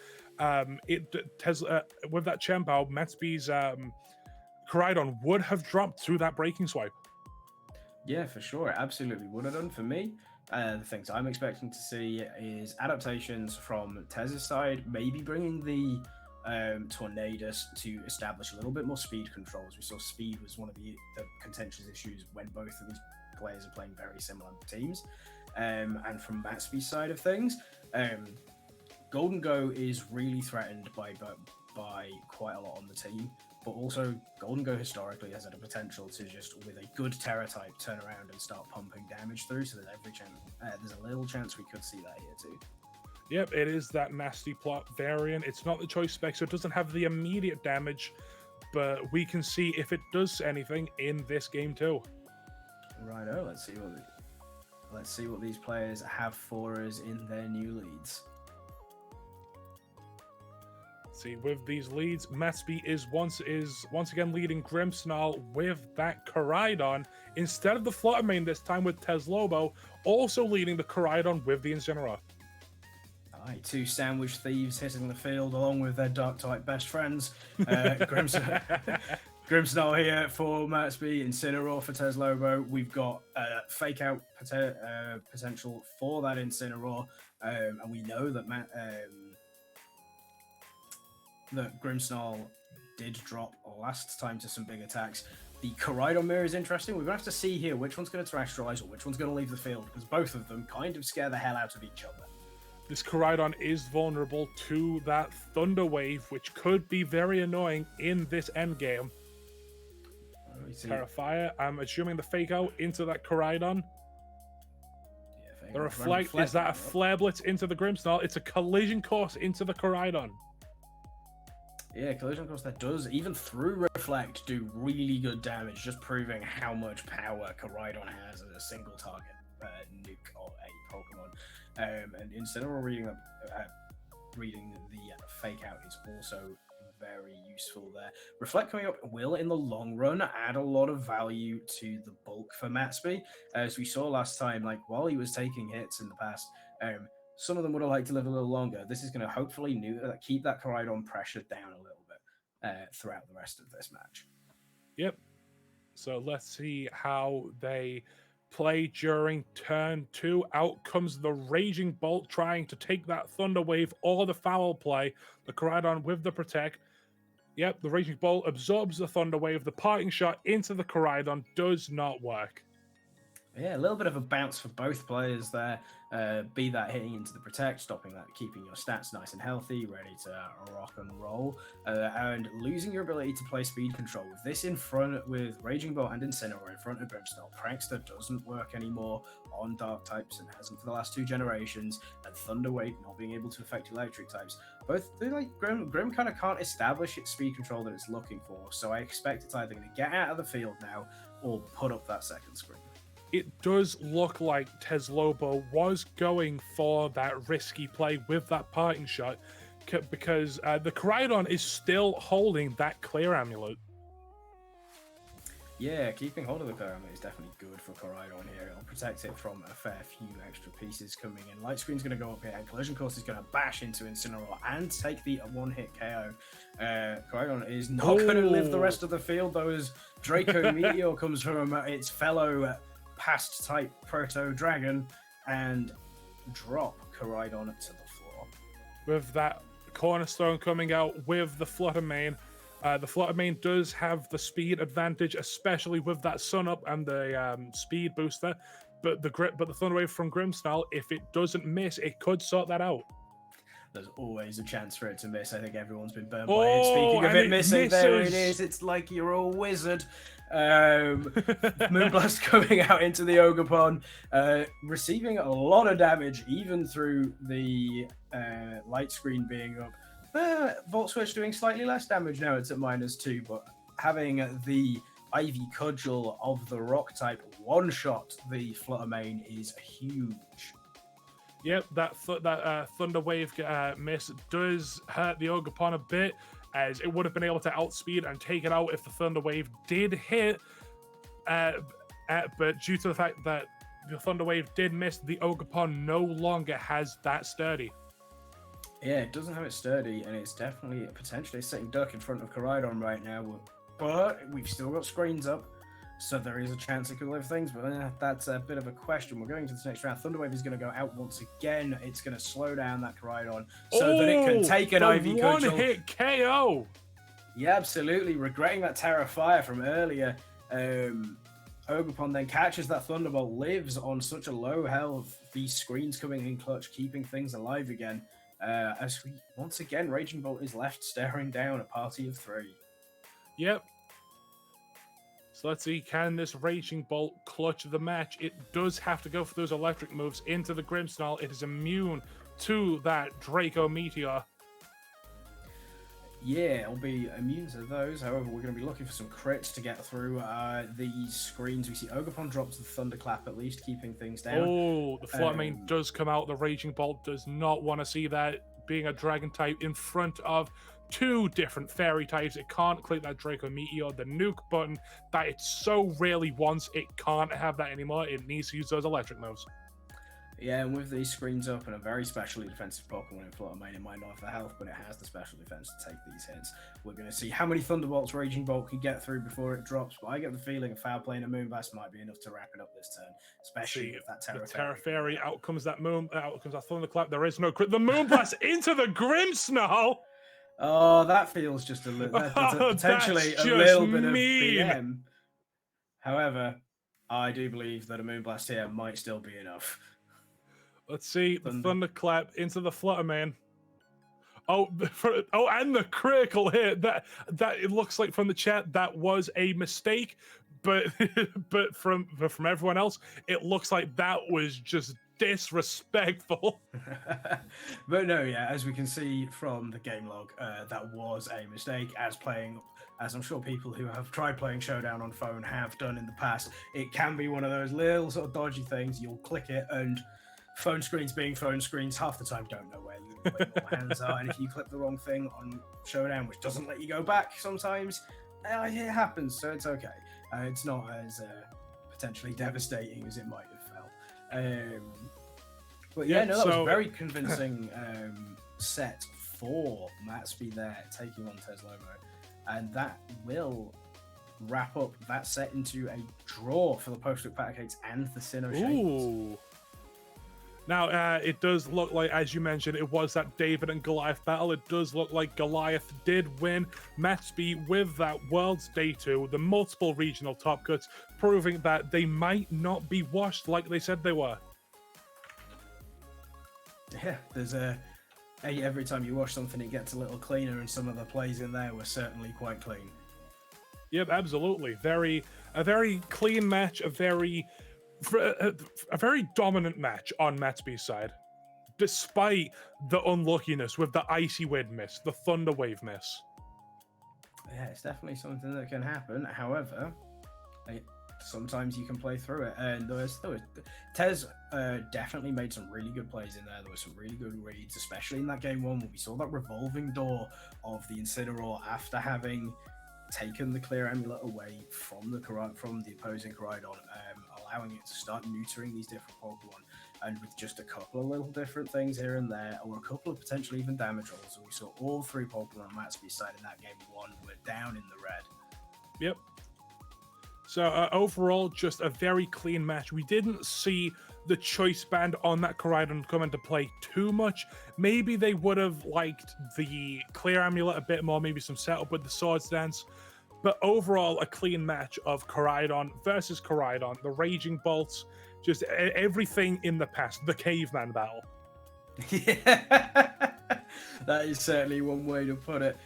with that Chempao, Matsby's Koraidon would have dropped through that breaking swipe. Yeah, for sure. It absolutely would have done for me. The things I'm expecting to see is adaptations from Tez's side, maybe bringing the Tornadus to establish a little bit more speed controls. We saw speed was one of the contentious issues when both of these players are playing very similar teams. And from Matsby's side of things, Golden Go is really threatened by quite a lot on the team. But also, Golden Go historically has had a potential to just, with a good Terra type, turn around and start pumping damage through. So there's a little chance we could see that here too. Yep, it is that nasty plot variant. It's not the choice spec, so it doesn't have the immediate damage, but we can see if it does anything in this game too. Righto, let's see what these players have for us in their new leads. See, with these leads, Matsby is once again leading Grimmsnarl with that Koraidon instead of the Flutter Mane this time with Teslobo, also leading the Koraidon with the Incineroar. Aye, 2 sandwich thieves hitting the field along with their dark type best friends. Grimmsnarl here for Matsby, Incineroar for Teslobo. We've got fake out potential for that Incineroar, and we know that that Grimmsnarl did drop last time to some big attacks. The Koraidon mirror is interesting. We're going to have to see here which one's going to terrestrialize or which one's going to leave the field, because both of them kind of scare the hell out of each other. This Koraidon is vulnerable to that Thunder Wave, which could be very annoying in this endgame. Terrafire, I'm assuming the fake out into that Koraidon. Yeah, the reflect, is that a Flare Blitz into the Grimmsnarl? It's a collision course into the Koraidon. Yeah, collision course that does, even through Reflect, do really good damage, just proving how much power Koraidon has as a single target nuke or a Pokemon. And Incineroar reading the fake out is also very useful there. Reflect coming up will, in the long run, add a lot of value to the bulk for Matsby. As we saw last time, like while he was taking hits in the past, some of them would have liked to live a little longer. This is going to hopefully keep that Koraidon pressure down a little bit throughout the rest of this match. Yep. So let's see how they play during turn 2. Out comes the Raging Bolt trying to take that Thunder Wave or the foul play. The Koraidon with the Protect. Yep, the Raging Bolt absorbs the Thunder Wave. The parting shot into the Koraidon does not work. Yeah, a little bit of a bounce for both players there. Be that hitting into the protect, stopping that, keeping your stats nice and healthy, ready to rock and roll, and losing your ability to play speed control. With this in front, with Raging Bolt and Incineroar in front of Brimstone, Prankster doesn't work anymore on Dark types and hasn't for the last 2 generations, and Thunder Wave not being able to affect Electric types. Both, like, Grim kind of can't establish its speed control that it's looking for, so I expect it's either going to get out of the field now or put up that second screen. It does look like Teslobo was going for that risky play with that parting shot because the Koraidon is still holding that clear amulet. Yeah, keeping hold of the clear amulet is definitely good for Koraidon here. It'll protect it from a fair few extra pieces coming in. Light Screen's going to go up here, and Collision Course is going to bash into Incineroar and take the one-hit KO. Koraidon is not going to live the rest of the field, though, as Draco Meteor comes from its fellow past type Proto Dragon and drop Koraidon to the floor. With that Cornerstone coming out with the Flutter Mane. The Flutter Mane does have the speed advantage, especially with that Sun Up and the speed booster. But the Thunder Wave from Grimmsnarl, if it doesn't miss, it could sort that out. There's always a chance for it to miss. I think everyone's been burned by it. Speaking of it missing, there it is. It's like you're a wizard. Moonblast coming out into the Ogerpon, receiving a lot of damage, even through the light screen being up. Volt Switch doing slightly less damage now. It's at -2, but having the Ivy Cudgel of the Rock type one-shot the Flutter Mane is huge. Yep, that Thunder Wave miss does hurt the Ogerpon a bit, as it would have been able to outspeed and take it out if the Thunder Wave did hit. But due to the fact that the Thunder Wave did miss, the Ogerpon no longer has that sturdy. Yeah, it doesn't have it sturdy, and it's definitely potentially sitting duck in front of Koraidon right now. But we've still got screens up, so there is a chance it could live things, but that's a bit of a question. We're going to the next round. Thunderwave is going to go out once again. It's going to slow down that Koraidon so that it can take an Ivy Cudgel. One-hit KO! Yeah, absolutely. Regretting that Terra Fire from earlier. Ogerpon then catches that Thunderbolt, lives on such a low health. These screens coming in clutch, keeping things alive again. As we, once again, Raging Bolt is left staring down a party of 3. Yep. So let's see, can this Raging Bolt clutch the match? It does have to go for those electric moves into the Grimmsnarl. It is immune to that Draco Meteor. Yeah, it'll be immune to those. However, we're going to be looking for some crits to get through these screens. We see Ogerpon drops the Thunderclap, at least keeping things down. Oh, the Flutter Mane does come out. The Raging Bolt does not want to see that being a Dragon type in front of 2 different Fairy types. It can't click that Draco Meteor, the nuke button that it so rarely wants. It can't have that anymore. It needs to use those electric moves. Yeah, and with these screens up and a very specially defensive Pokemon in Flutter Mane, it might not have the health, but it has the special defense to take these hits. We're going to see how many Thunderbolts Raging Bolt can get through before it drops, but I get the feeling a foul play and a Moonblast might be enough to wrap it up this turn, especially with that Terra Fairy. Terra Fairy, out comes that Thunderclap. There is no crit. The Moonblast into the Grimmsnarl! Oh, that feels just a little, potentially a little bit of BM. However, I do believe that a Moonblast here might still be enough. Let's see, the Thunderclap into the Flutter Mane. Oh, and the critical hit. That it looks like from the chat that was a mistake, but from everyone else, it looks like that was just disrespectful. But no, yeah, as we can see from the game log, that was a mistake. As I'm sure people who have tried playing Showdown on phone have done in the past, it can be one of those little sort of dodgy things. You'll click it and phone screens being phone screens half the time don't know where your hands are, and if you click the wrong thing on Showdown, which doesn't let you go back sometimes, it happens, so it's okay. It's not as potentially devastating as it might have felt. But yeah, no, that was a very convincing set for Matsby there, taking on Teslobo, and that will wrap up that set into a draw for the Post-It Pancakes and the Sinnoh Shakers. Now, it does look like, as you mentioned, it was that David and Goliath battle. It does look like Goliath did win Metsby with that World's Day 2, the multiple regional top cuts, proving that they might not be washed like they said they were. Yeah, there's every time you wash something, it gets a little cleaner, and some of the plays in there were certainly quite clean. Yep, absolutely. A very clean match, a very dominant match on Metsby's side, despite the unluckiness with the icy wind miss, the thunder wave miss. Yeah, it's definitely something that can happen. However, sometimes you can play through it, and Tez definitely made some really good plays in there. There were some really good reads, especially in that game 1 when we saw that revolving door of the Incineroar after having taken the clear amulet away from the opposing Koraidon, allowing it to start neutering these different Pokemon, and with just a couple of little different things here and there, or a couple of potentially even damage rolls, we saw all 3 Pokemon on Matsby's side in that game 1 were down in the red. Yep. So overall, just a very clean match. We didn't see the choice band on that Koraidon come into play too much. Maybe they would have liked the clear amulet a bit more, maybe some setup with the swords dance. But overall, a clean match of Koraidon versus Koraidon, the Raging Bolts, just everything in the past, the caveman battle. Yeah, that is certainly one way to put it.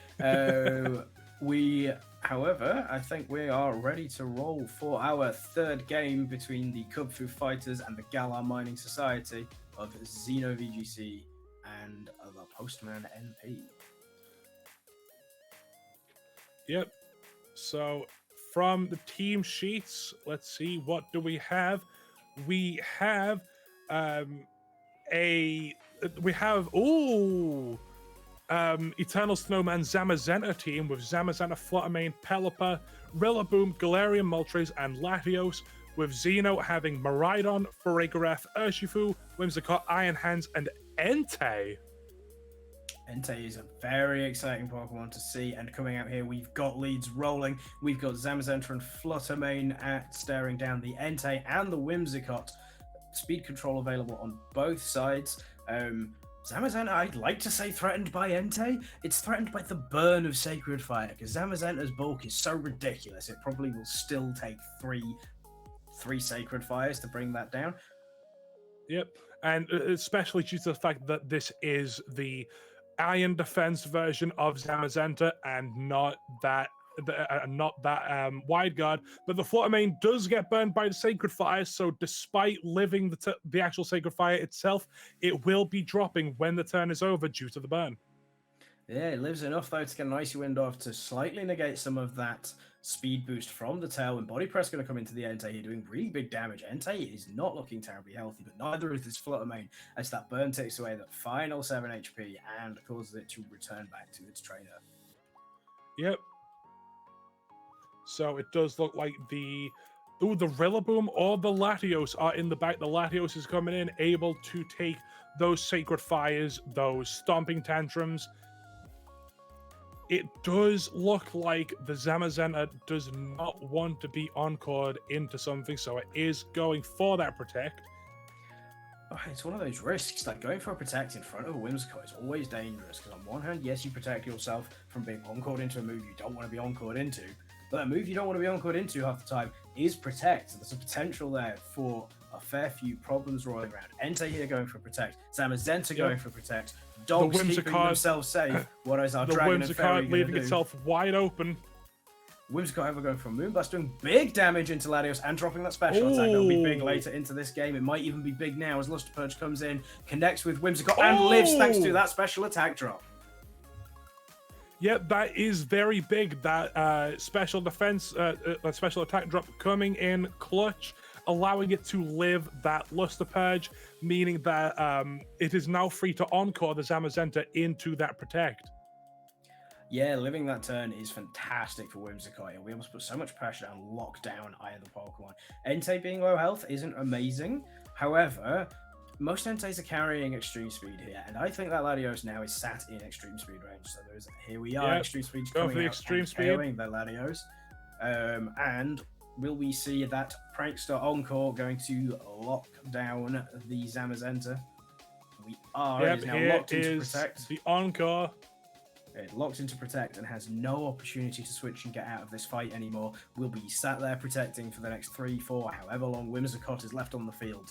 However, I think we are ready to roll for our 3rd game between the Kung Fu Fighters and the Galar Mining Society of Xeno VGC and the Postman NP. Yep. So from the team sheets, let's see, what do we have? We have Eternal Snowman Zamazenta team with Zamazenta, Fluttermane, Pelipper, Rillaboom, Galarian Moltres, and Latios, with Xeno having Miraidon, Farigiraf, Urshifu, Whimsicott, Iron Hands, and Entei. Entei is a very exciting Pokemon to see, and coming out here, we've got leads rolling. We've got Zamazenta and Fluttermane staring down the Entei and the Whimsicott. Speed control available on both sides. Zamazenta, I'd like to say threatened by Entei. It's threatened by the burn of Sacred Fire, because Zamazenta's bulk is so ridiculous, it probably will still take three Sacred Fires to bring that down. Yep, and especially due to the fact that this is the Iron Defense version of Zamazenta and not that Wide Guard, but the Fluttermane does get burned by the Sacred Fire, so despite living the actual Sacred Fire itself, it will be dropping when the turn is over due to the burn. Yeah, it lives enough though to get an Icy Wind off to slightly negate some of that speed boost from the tail, and Body Press going to come into the Entei here doing really big damage. Entei is not looking terribly healthy, but neither is this Fluttermane, as that burn takes away that final 7 HP and causes it to return back to its trainer. Yep. So it does look like the Rillaboom or the Latios are in the back. The Latios is coming in, able to take those Sacred Fires, those Stomping Tantrums. It does look like the Zamazenta does not want to be encored into something, so it is going for that Protect. Oh, it's one of those risks, like going for a Protect in front of a Whimsicott is always dangerous, because on one hand, yes, you protect yourself from being encored into a move you don't want to be encored into, but a move you don't want to be encored into half the time is Protect. So there's a potential there for a fair few problems rolling around. Entei here going for Protect, Zamazenta going for Protect, Dogs keeping themselves safe. What is our Dragon and Fairy leaving itself wide open. Whimsicott ever going for Moonblast, doing big damage into Latios and dropping that special attack. That'll be big later into this game. It might even be big now as Luster Purge comes in, connects with Whimsicott, and lives thanks to that special attack drop. Yep, that is very big. That special defense, special attack drop coming in clutch, allowing it to live that Luster Purge, meaning that it is now free to encore the Zamazenta into that Protect. Yeah, living that turn is fantastic for Whimsicott. He'll be able to put so much pressure and lock down either Pokemon. Entei being low health isn't amazing. However, most Enteis are carrying extreme speed here, and I think that Latios now is sat in extreme speed range. So here we are, extreme speed coming out extreme and speed. KOing the Latios. And will we see that Prankster Encore going to lock down the Zamazenta? We are. Yep, It is now here locked into is Protect. the Encore. It locked into Protect and has no opportunity to switch and get out of this fight anymore. Will be sat there protecting for the next 3, 4, however long Whimsicott is left on the field.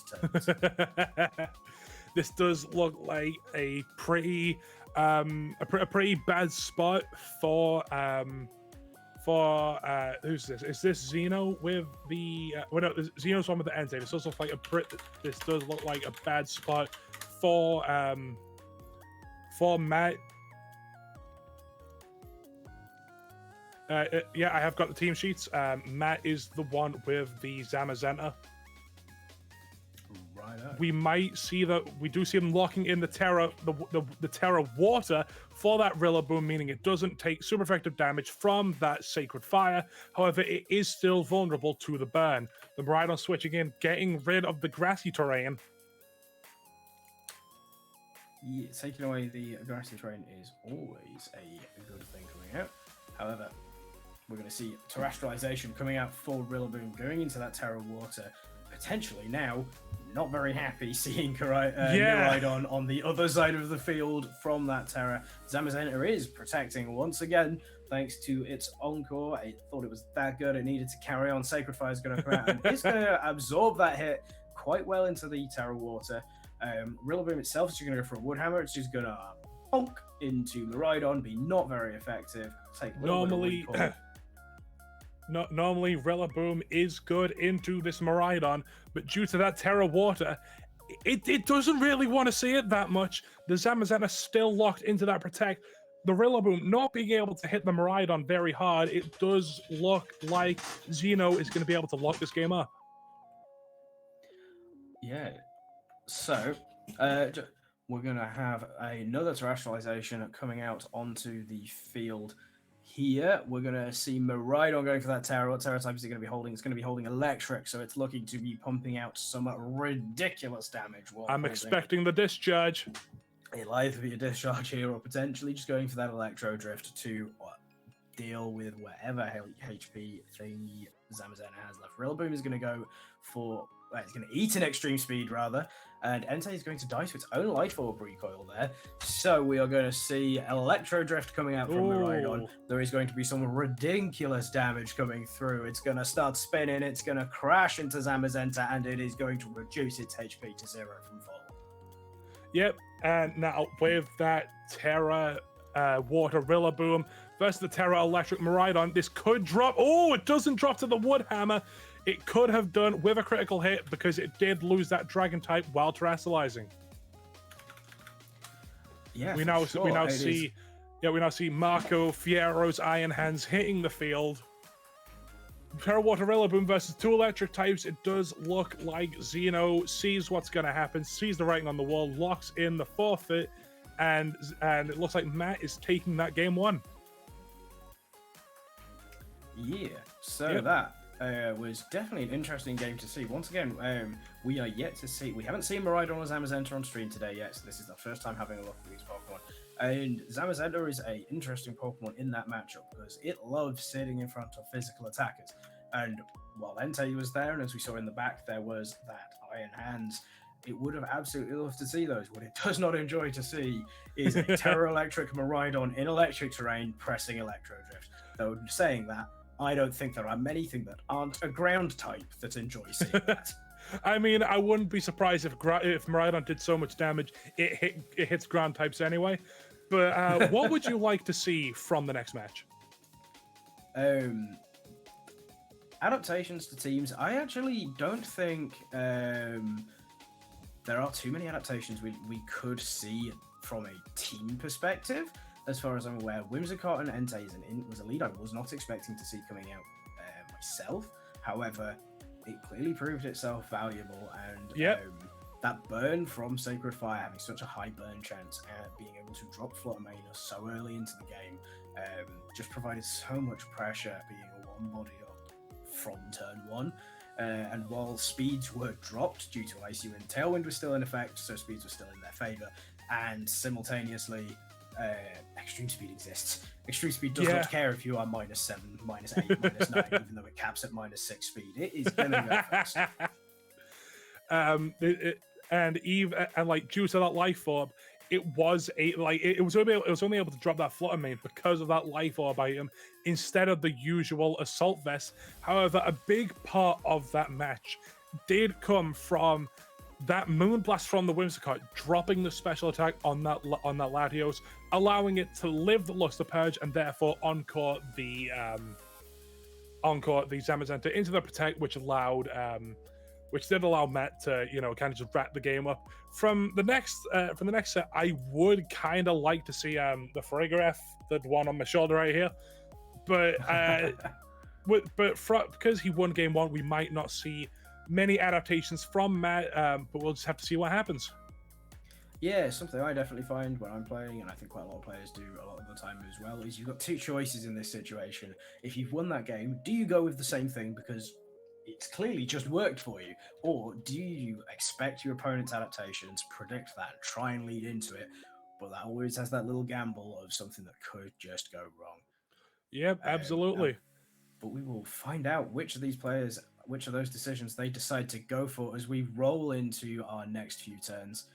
This does look like a pretty bad spot for who's this? Is this Zeno with the well, no, Zeno's one with the Entei. This does look like this does look like a bad spot for Matt. Yeah, I have got the team sheets. Matt is the one with the Zamazenta. Right. We might see that we do see them locking in the Terra, the Terra Water for that Rillaboom, meaning it doesn't take super effective damage from that Sacred Fire. However, it is still vulnerable to the burn. The Miraidon switching in, getting rid of the grassy terrain. Yeah, taking away the grassy terrain is always a good thing coming out. However, we're going to see terrestrialization coming out for Rillaboom, going into that Terra Water. Potentially now, not very happy seeing Miraidon on the other side of the field from that Terra. Zamazenta is protecting once again, thanks to its Encore. It thought it was that good, it needed to carry on. Sacred Fire is going to come out and it's going to absorb that hit quite well into the Terra Water. Rillaboom itself is just going to go for a Wood Hammer. It's just going to bonk into Miraidon, be not very effective. Take a little bit of recall. Normally, Rillaboom is good into this Miraidon, but due to that Terra Water, it doesn't really want to see it that much. The Zamazenta still locked into that Protect. The Rillaboom not being able to hit the Miraidon very hard, it does look like Zeno is going to be able to lock this game up. Yeah. So, we're going to have another terrestrialization coming out onto the field. Here, we're going to see Miraidon going for that Terra. What Terra type is it going to be holding? It's going to be holding Electric, so it's looking to be pumping out some ridiculous damage. I'm expecting the discharge. It'll either be a discharge here or potentially just going for that Electro Drift to deal with whatever HP thing Zamazenta has left. Rillaboom is going to go for... it's going to eat an Extreme Speed, rather, and Entei is going to die to its own Light Orb recoil there. So we are going to see Electro Drift coming out from Miraidon. There is going to be some ridiculous damage coming through. It's going to start spinning, it's going to crash into Zamazenta, and it is going to reduce its HP to 0 from fall. Yep, and now with that Terra Water Rillaboom versus the Terra Electric Miraidon, this could drop. Oh, it doesn't drop to the Wood Hammer. It could have done with a critical hit because it did lose that Dragon type while terrestrializing. Yeah, we now see Marco Fierro's Iron Hands hitting the field. Terra Water Rillaboom versus 2 electric types. It does look like Zeno sees what's going to happen, sees the writing on the wall, locks in the forfeit, and it looks like Matt is taking that game 1. Yeah, so that was definitely an interesting game to see. Once again, we are yet to see... We haven't seen Miraidon or Zamazenta on stream today yet, so this is the first time having a look at these Pokemon. And Zamazenta is an interesting Pokemon in that matchup because it loves sitting in front of physical attackers. And while Entei was there, and as we saw in the back, there was that Iron Hands, it would have absolutely loved to see those. What it does not enjoy to see is a Terra Electric Miraidon in electric terrain pressing Electro Drift. Though saying that, I don't think there are many things that aren't a ground type that enjoy seeing that. I mean, I wouldn't be surprised if Miraidon did so much damage, it hits ground types anyway. But what would you like to see from the next match? Adaptations to teams. I actually don't think there are too many adaptations we could see from a team perspective. As far as I'm aware, Whimsicott and Entei was a lead I was not expecting to see coming out myself. However, it clearly proved itself valuable, and that burn from Sacred Fire, having such a high burn chance, and being able to drop Fluttermane so early into the game, just provided so much pressure, being a one-body up from turn 1. And while speeds were dropped due to Icy Wind, Tailwind was still in effect, so speeds were still in their favour, and simultaneously extreme speed exists. Extreme speed does not care if you are -7, -8, -9, even though it caps at -6 speed. It is gonna go fast. And like due to that life orb, it was only able to drop that flutter main because of that life orb item instead of the usual assault vest. However, a big part of that match did come from that Moonblast from the Whimsicott dropping the special attack on that Latios, allowing it to live the Luster Purge and therefore encore the Zamazenta into the Protect, which did allow Matt to, kind of just wrap the game up. From the next set, I would kind of like to see the Frigoref, the one on my shoulder right here, but because he won game 1, we might not see many adaptations from Matt, but we'll just have to see what happens. Yeah, something I definitely find when I'm playing, and I think quite a lot of players do a lot of the time as well, is you've got two choices in this situation. If you've won that game, do you go with the same thing because it's clearly just worked for you, or do you expect your opponent's adaptations, predict that, and try and lead into it, but that always has that little gamble of something that could just go wrong. Yep, absolutely. But we will find out which of those decisions they decide to go for as we roll into our next few turns.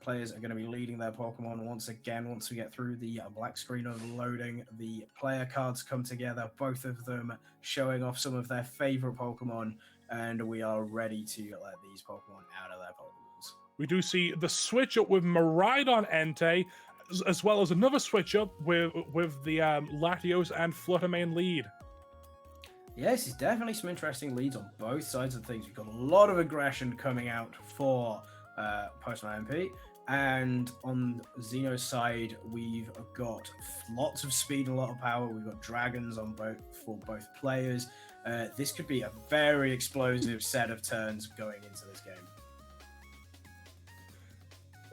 Players are going to be leading their Pokemon once again. Once we get through the black screen of loading, the player cards come together, both of them showing off some of their favorite Pokemon, and we are ready to let these Pokemon out of their Pokeballs. We do see the switch up with Miraidon Entei, as well as another switch up with the Latios and Fluttermane lead. Yes, it's definitely some interesting leads on both sides of things. We've got a lot of aggression coming out for Postman MP, and on Xeno's side, we've got lots of speed and a lot of power. We've got dragons for both players. This could be a very explosive set of turns going into this game.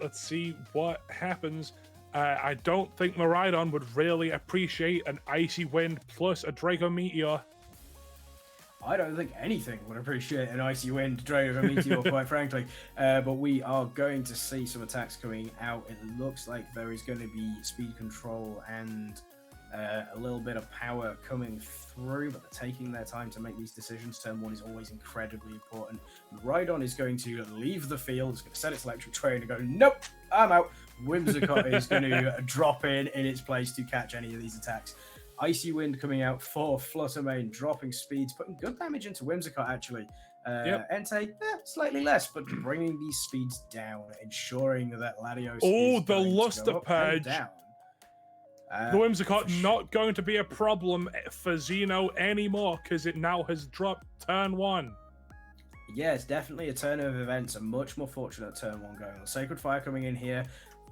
Let's see what happens. I don't think Miraidon would really appreciate an Icy Wind plus a Draco Meteor. I don't think anything would appreciate an Icy Wind, Draco Meteor, quite frankly. But we are going to see some attacks coming out. It looks like there is going to be speed control and a little bit of power coming through, but they're taking their time to make these decisions. Turn 1 is always incredibly important. Rhydon is going to leave the field. It's going to set its electric train and go, nope, I'm out. Whimsicott is going to drop in its place to catch any of these attacks. Icy Wind coming out for Fluttermane, dropping speeds, putting good damage into Whimsicott, actually. Entei, slightly less, but bringing these speeds down, ensuring that Latios is the Luster Purge. Down. The Whimsicott not going to be a problem for Xeno anymore, because it now has dropped turn 1. Yeah, it's definitely a turn of events, a much more fortunate turn 1 going on. Sacred Fire coming in here.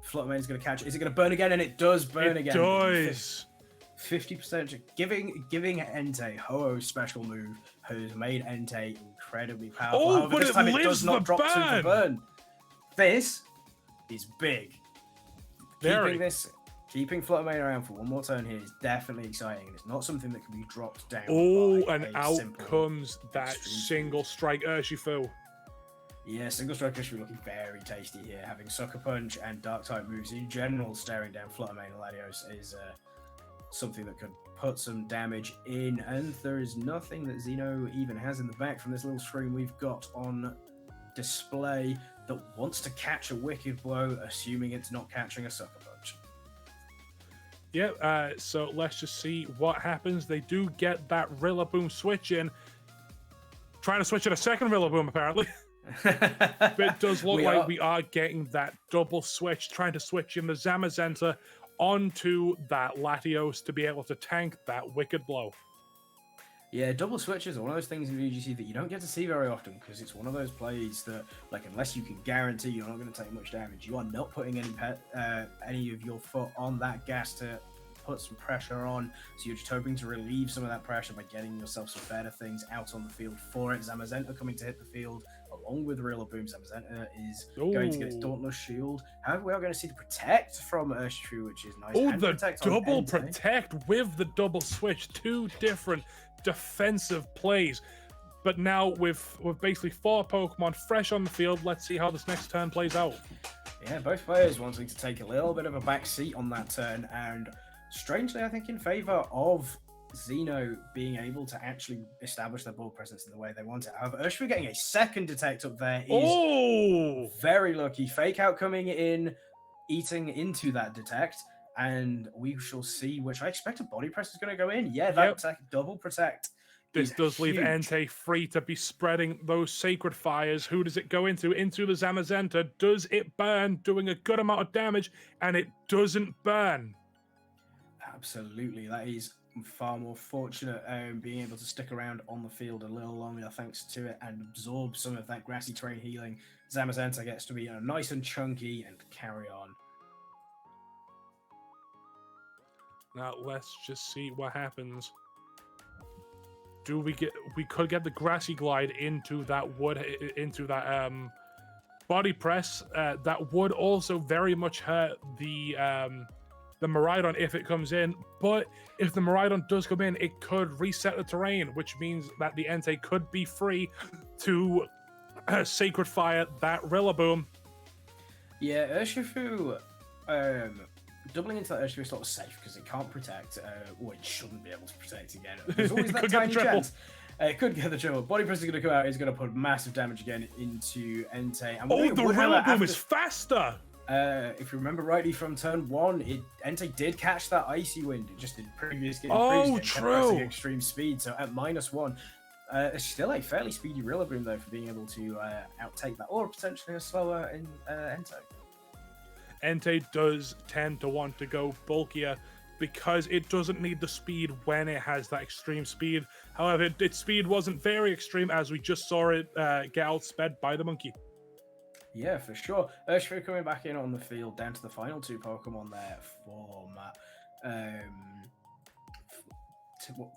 Fluttermane's going to catch it. Is it going to burn again? And it does burn again. It does. 50% giving Entei Ho-Oh's special move has made Entei incredibly powerful. However, but this time it lives does not the drop to the burn. This is big. Keeping Fluttermane around for one more turn here is definitely exciting, and it's not something that can be dropped down. And out comes that single strike Urshifu. Yeah, single strike Urshifu looking very tasty here. Having Sucker Punch and Dark type moves in general staring down Fluttermane and Latios is something that could put some damage in, and there is nothing that Xeno even has in the back from this little screen we've got on display that wants to catch a Wicked Blow, assuming it's not catching a Sucker Punch. Yeah, so let's just see what happens. They do get that Rillaboom switch in. Trying to switch in a second Rillaboom, apparently. But it does look like we are getting that double switch, trying to switch in the Zamazenta onto that Latios to be able to tank that Wicked Blow. Yeah, double switches are one of those things in VGC that you don't get to see very often, because it's one of those plays that, like, unless you can guarantee you're not going to take much damage, you are not putting any of your foot on that gas to put some pressure on. So you're just hoping to relieve some of that pressure by getting yourself some better things out on the field for it. Zamazenta coming to hit the field along with Rillaboom. Zamazenta is going to get its Dauntless Shield. However, we are going to see the Protect from Urshifu, which is nice. Oh, the double Protect with the double switch. 2 different defensive plays. But now with basically 4 Pokemon fresh on the field, let's see how this next turn plays out. Yeah, both players wanting to take a little bit of a back seat on that turn, and strangely, I think in favor of Xeno being able to actually establish their ball presence in the way they want it. However, Urshifu getting a second detect up there is very lucky. Fake out coming in, eating into that detect, and we shall see, which I expect a body press is going to go in. Yeah, that double protect. This does leave Entei free to be spreading those sacred fires. Who does it go into? Into the Zamazenta. Does it burn? Doing a good amount of damage, and it doesn't burn. Absolutely. That is far more fortunate being able to stick around on the field a little longer thanks to it and absorb some of that grassy terrain healing. Zamazenta gets to be nice and chunky and carry on. Now, let's just see what happens. We could get the grassy glide into that wood, into that body press. That would also very much hurt the Miraidon if it comes in. But if the Miraidon does come in, it could reset the terrain, which means that the Entei could be free to Sacred Fire that Rillaboom. Yeah, Urshifu, doubling into that Urshifu is sort of safe because it can't protect, or it shouldn't be able to protect again. There's always that tiny chance. It could get the triple. Body Press is going to come out. It's going to put massive damage again into Entei. And the Rillaboom is faster! If you remember rightly from turn 1, Entei did catch that Icy Wind. It just in previous game. True. Extreme speed, so at -1. It's still a fairly speedy Rillaboom, though, for being able to outtake that, or potentially a slower in Entei. Entei does tend to want to go bulkier because it doesn't need the speed when it has that extreme speed. However, its speed wasn't very extreme as we just saw it get outsped by the monkey. Yeah, for sure. Urshifu coming back in on the field, down to the final 2 Pokemon there for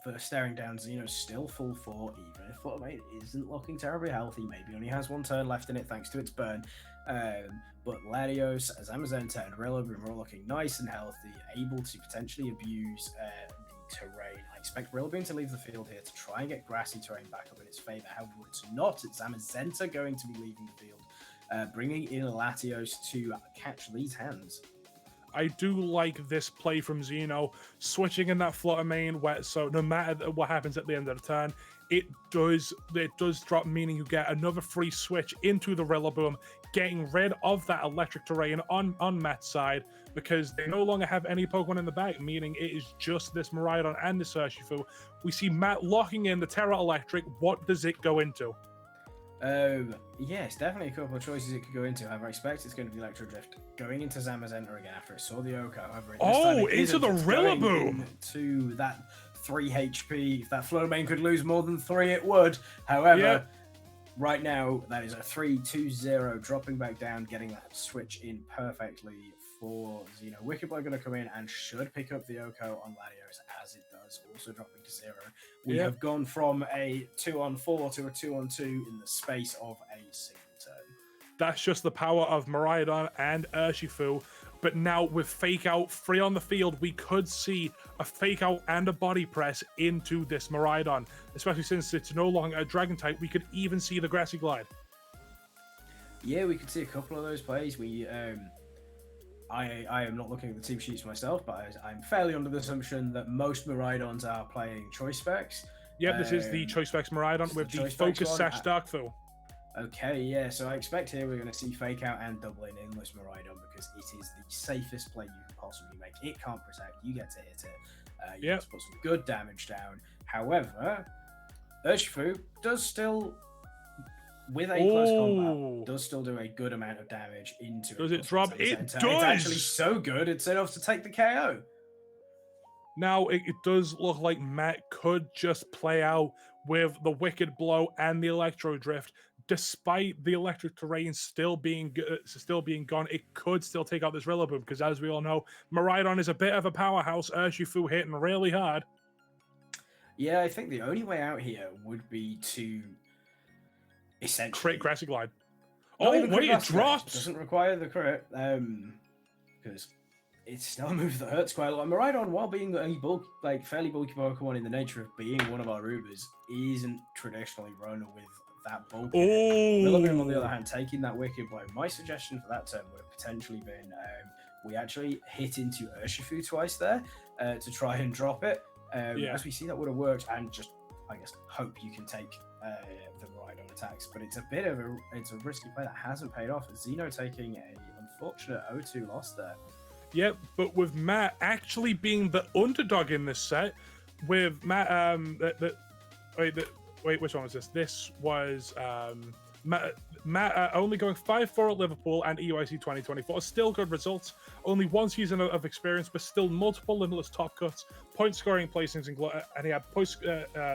for staring down Xeno, still full 4, even if Fluttermane isn't looking terribly healthy. Maybe only has 1 turn left in it thanks to its burn. But Latios, Zamazenta, and Rillaboom are all looking nice and healthy, able to potentially abuse the terrain. I expect Rillaboom to leave the field here to try and get grassy terrain back up in its favor. However, it's not. It's Zamazenta going to be leaving the field, bringing in Latios to catch these hands. I do like this play from Xeno, switching in that Fluttermane, so no matter what happens at the end of the turn, it does drop, meaning you get another free switch into the Rillaboom, getting rid of that electric terrain on Matt's side, because they no longer have any Pokemon in the back, meaning it is just this Miraidon and this Urshifu. We see Matt locking in the Terra Electric. What does it go into? Yes, definitely a couple of choices it could go into. However, I expect it's going to be Electro Drift going into Zamazenta again after it saw the Oko. However, into the Rillaboom! To that 3 HP. If that Fluttermane could lose more than 3, it would. However, right now, that is a 3-2-0, dropping back down, getting that switch in perfectly for Xeno. Wicked Blow going to come in and should pick up the Oko on Latios as it does, also dropping to 0. We have gone from a 2-on-4 to a 2-on-2 in the space of a single turn. That's just the power of Miraidon and Urshifu. But now with Fake Out free on the field, we could see a Fake Out and a Body Press into this Miraidon, especially since it's no longer a Dragon type. We could even see the Grassy Glide. Yeah, we could see a couple of those plays. I am not looking at the team sheets myself, but I'm fairly under the assumption that most Miraidons are playing Choice Specs. Yep, this is the Choice Specs Miraidon with the Focus Sash Darkful. Okay, yeah, so I expect here we're going to see Fake Out and double in Endless Miraidon because it is the safest play you can possibly make. It can't protect, you get to hit it. You have to put some good damage down. However, Urshifu does still, with A+ combat, does still do a good amount of damage into it. Does it drop? It does! It's actually so good, it's enough to take the KO. Now, it does look like Matt could just play out with the Wicked Blow and the Electro Drift. Despite the electric terrain still being gone, it could still take out this Rillaboom, because as we all know, Miraidon is a bit of a powerhouse. Urshifu hitting really hard. Yeah, I think the only way out here would be to essentially crit Grassy Glide. It drops! It doesn't require the crit, because it's still a move that hurts quite a lot. Miraidon, while being a fairly bulky Pokemon in the nature of being one of our Ubers, isn't traditionally run with that bulk. Oh, Rillaboom, on the other hand, taking that Wicked Blow. My suggestion for that turn would have potentially been we actually hit into Urshifu twice there to try and drop it. As we see, that would have worked, and just, I guess, hope you can take the ride on attacks. But it's a bit of a risky play that hasn't paid off. Zeno taking a unfortunate 0-2 loss there. Yep, but with Matt actually being the underdog in this set, with Matt, wait, which one was this? This was Matt only going 5-4 at Liverpool and EUIC 2024. Still good results. Only one season of experience, but still multiple limitless top cuts, point scoring placings and he had point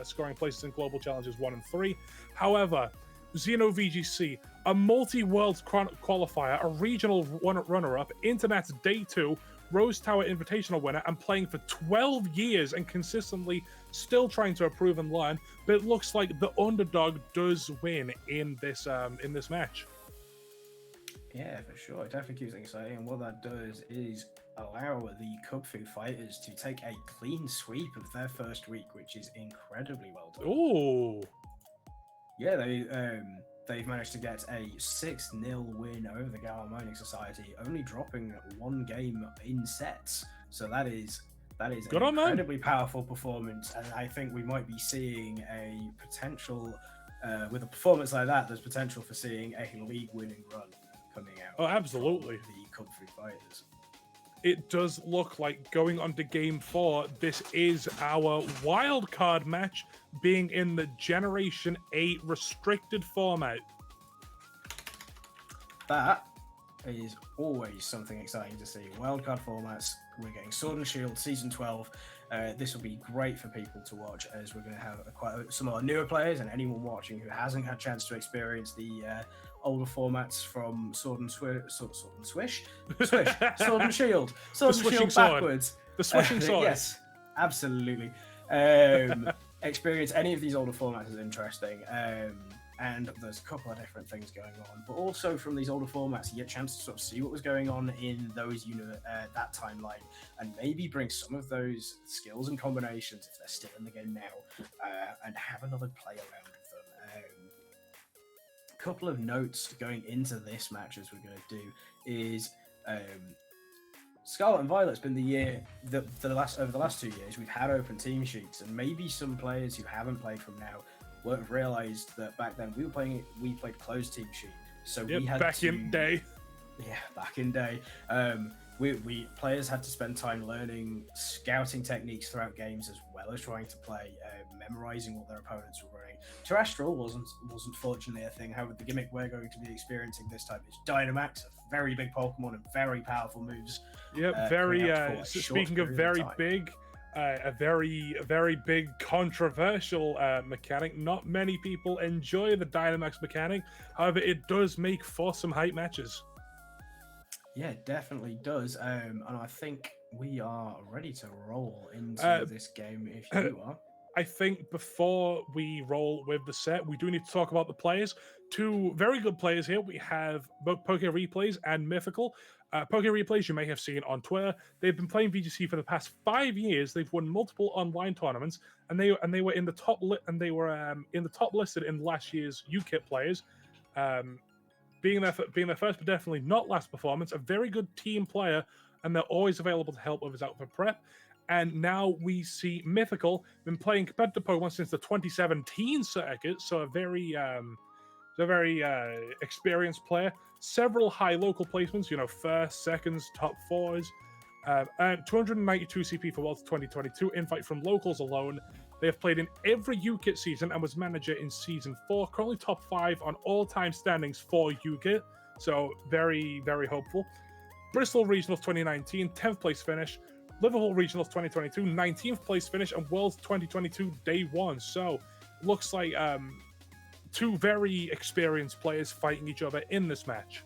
scoring places in global challenges 1 and 3. However, Xeno VGC, a multi-world qualifier, a regional runner-up, Internet's Day 2, Rose Tower Invitational winner, and playing for 12 years and consistently still trying to improve and learn. But it looks like the underdog does win in this match. Yeah, for sure. It definitely keeps it exciting. And what that does is allow the Kung Fu fighters to take a clean sweep of their first week, which is incredibly well done. Ooh. Yeah, they've managed to get a 6-0 win over the Galar Mining Society, only dropping one game in sets. So that is good an incredibly powerful performance, and I think we might be seeing a potential with a performance like that. There's potential for seeing a league-winning run coming out. Oh, absolutely. From the Kung Fu fighters. It does look like going on to Game 4, this is our wild card match, being in the Generation 8 restricted format. That is always something exciting to see. Wildcard formats, we're getting Sword and Shield Season 12. This will be great for people to watch, as we're going to have some of our newer players and anyone watching who hasn't had a chance to experience the older formats from Sword and Swish, Sword and Shield, Sword and Shield backwards. The swishing sword. Yes, absolutely. Experience any of these older formats is interesting. And there's a couple of different things going on, but also from these older formats, you get a chance to sort of see what was going on in those that timeline, and maybe bring some of those skills and combinations, if they're still in the game now, and have another play around with them. A couple of notes going into this match, as we're going to do, is Scarlet and Violet's been the year that over the last 2 years we've had open team sheets, and maybe some players who haven't played from now won't have realized that back then we played closed team sheet, so we had back in day. Yeah, back in day. We players had to spend time learning scouting techniques throughout games, as well as trying to play, memorizing what their opponents were running. Terrestrial wasn't fortunately a thing. However, the gimmick we're going to be experiencing this time is Dynamax, a very big Pokemon and very powerful moves. Yep, speaking of very big, a very big controversial mechanic. Not many people enjoy the Dynamax mechanic. However, it does make for some hype matches. Yeah, it definitely does. And I think we are ready to roll into this game if you are. I think before we roll with the set, we do need to talk about the players. Two very good players here. We have both Poke Replays and Mythical. Poke Replays you may have seen on Twitter. They've been playing VGC for the past 5 years. They've won multiple online tournaments, and they were in the top listed in last year's UKITT players. Being their first but definitely not last performance. A very good team player, and they're always available to help with his outfit prep. And now we see Mythical been playing competitive Pokemon since the 2017 circuit, so a very experienced player. Several high local placements, first, seconds, top fours, and 292 CP for Worlds 2022. Invite from locals alone. They have played in every UKITT season and was manager in Season 4. Currently top 5 on all-time standings for UKITT, so very, very hopeful. Bristol Regionals 2019, 10th place finish. Liverpool Regionals 2022, 19th place finish, and Worlds 2022 Day 1. So, looks like two very experienced players fighting each other in this match.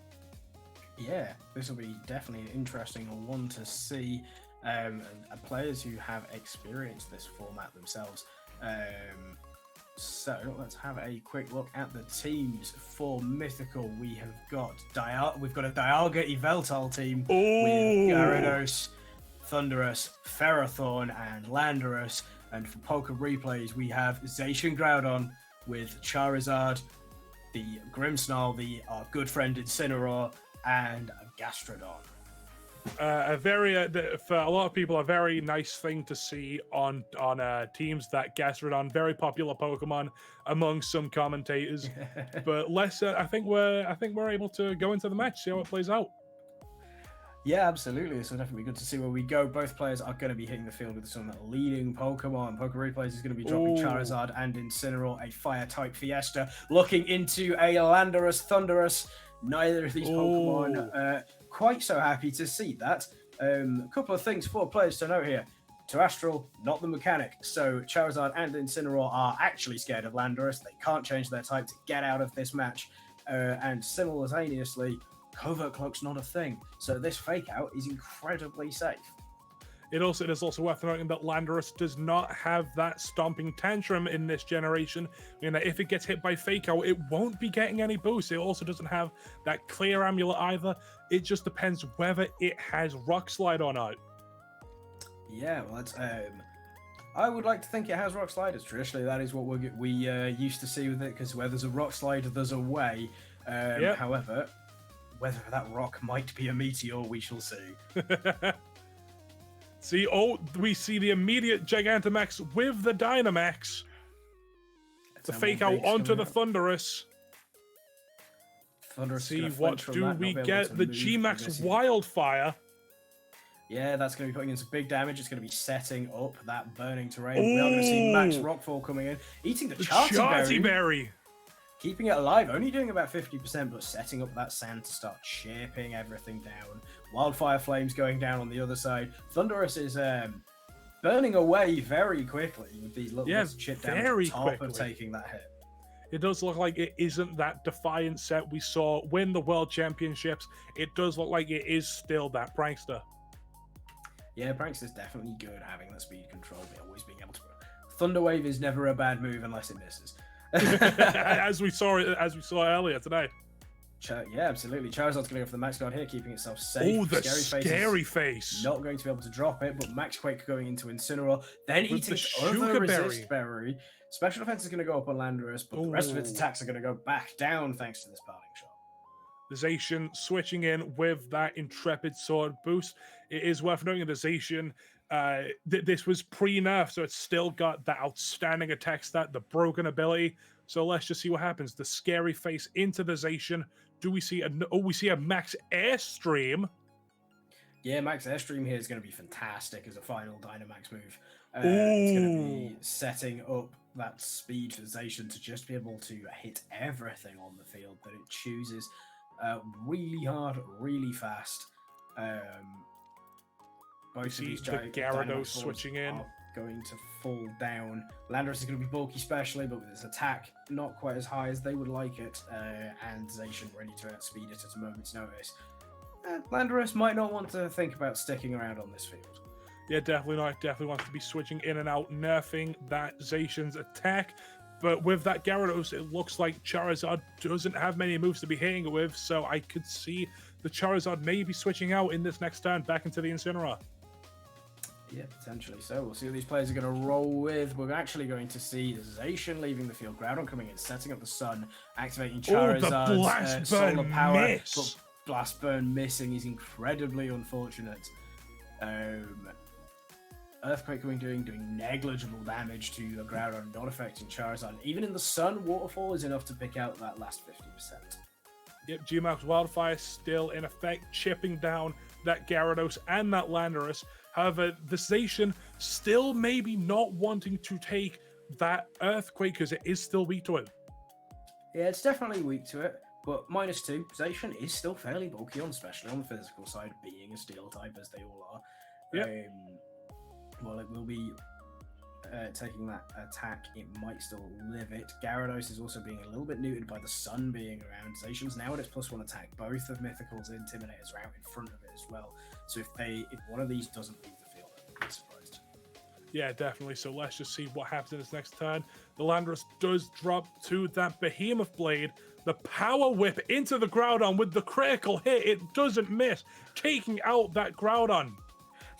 Yeah, this will be definitely an interesting one to see. Players who have experienced this format themselves. So let's have a quick look at the teams for Mythical. We've got a Dialga Yveltal team with Gyarados, Thundurus, Ferrothorn, and Landorus. And for Poker Replays, we have Zacian Groudon with Charizard, the Grimmsnarl, our good friend Incineroar, and Gastrodon. A very for a lot of people, a very nice thing to see on teams. That Gastrodon, very popular Pokemon among some commentators. But I think we're able to go into the match, see how it plays out. Yeah, absolutely. This will definitely be good to see where we go. Both players are going to be hitting the field with some leading Pokemon. Poke Replays is going to be dropping Charizard and Incineroar, a Fire-type Fiesta. Looking into a Landorus, Thundurus. Neither of these Pokemon quite so happy to see that. A couple of things for players to note here. Terrestrial, not the mechanic. So Charizard and Incineroar are actually scared of Landorus. They can't change their type to get out of this match. And simultaneously, Covert Cloak's not a thing. So this fake out is incredibly safe. It is also worth noting that Landorus does not have that stomping tantrum in this generation. You know, if it gets hit by Fake Out, it won't be getting any boost. It also doesn't have that clear amulet either. It just depends whether it has Rock Slide or not. Yeah, well, that's I would like to think it has Rock Sliders. Traditionally, that is what we used to see with it, because where there's a Rock Slide, there's a way. However, whether that rock might be a meteor, we shall see. We see the immediate Gigantamax with the Dynamax. The Fake Out onto the Thundurus. See, what do we get? The G-Max Wildfire. Yeah, that's going to be putting in some big damage. It's going to be setting up that burning terrain. We are going to see Max Rockfall coming in, eating the Charty Berry. Keeping it alive, only doing about 50%, but setting up that sand to start chipping everything down. Wildfire Flames going down on the other side. Thundurus is burning away very quickly with these little chip down at the top of taking that hit. It does look like it isn't that Defiant set we saw win the World Championships. It does look like it is still that Prankster. Yeah, Prankster's definitely good having that speed control, always being able to... Thunder Wave is never a bad move unless it misses. as we saw earlier today. Yeah, absolutely. Charizard's going to go for the Max Guard here, keeping itself safe. Oh, the scary face. Not going to be able to drop it, but Max Quake going into Incineroar, then eating the other Resist Berry. Special defense is going to go up on Landorus, but the rest of its attacks are going to go back down thanks to this parting shot. The Zacian switching in with that Intrepid Sword boost. It is worth noting that Zacian, this was pre-nerf, so it's still got that outstanding attack stat, the broken ability. So let's just see what happens. The scary face into the Zacian. Do we see we see a Max Airstream? Yeah, Max Airstream here is going to be fantastic as a final Dynamax move. It's going to be setting up that speed for Zacian to just be able to hit everything on the field that it chooses. Really hard, really fast. Both of these the Gyarados switching in. Going to fall down. Landorus is going to be bulky especially, but with its attack not quite as high as they would like it, and Zacian ready to outspeed it at a moment's notice. Landorus might not want to think about sticking around on this field. Yeah, definitely not. Definitely wants to be switching in and out, nerfing that Zacian's attack. But with that Gyarados, it looks like Charizard doesn't have many moves to be hitting it with, so I could see the Charizard maybe switching out in this next turn back into the Incineroar. Yeah, potentially so. We'll see what these players are going to roll with. We're actually going to see Zacian leaving the field, Groudon coming in, setting up the Sun, activating Charizard's solar power. Miss. But Blast Burn missing is incredibly unfortunate. Earthquake doing negligible damage to the Groudon, not affecting Charizard. Even in the Sun, Waterfall is enough to pick out that last 50%. Yep, G-Max Wildfire still in effect, chipping down that Gyarados and that Landorus. However, the Zacian still maybe not wanting to take that Earthquake because it is still weak to it. Yeah, it's definitely weak to it, but -2, Zacian is still fairly bulky especially on the physical side, being a Steel type as they all are. Yep. Well, it will be taking that attack. It might still live it. Gyarados is also being a little bit neutered by the Sun being around. Zacian's now at its +1 attack. Both of Mythical's Intimidators are out in front of it as well. So if one of these doesn't leave the field, I'd be surprised. Yeah, definitely. So let's just see what happens in this next turn. The Landorus does drop to that Behemoth Blade. The Power Whip into the Groudon with the critical hit. It doesn't miss, taking out that Groudon.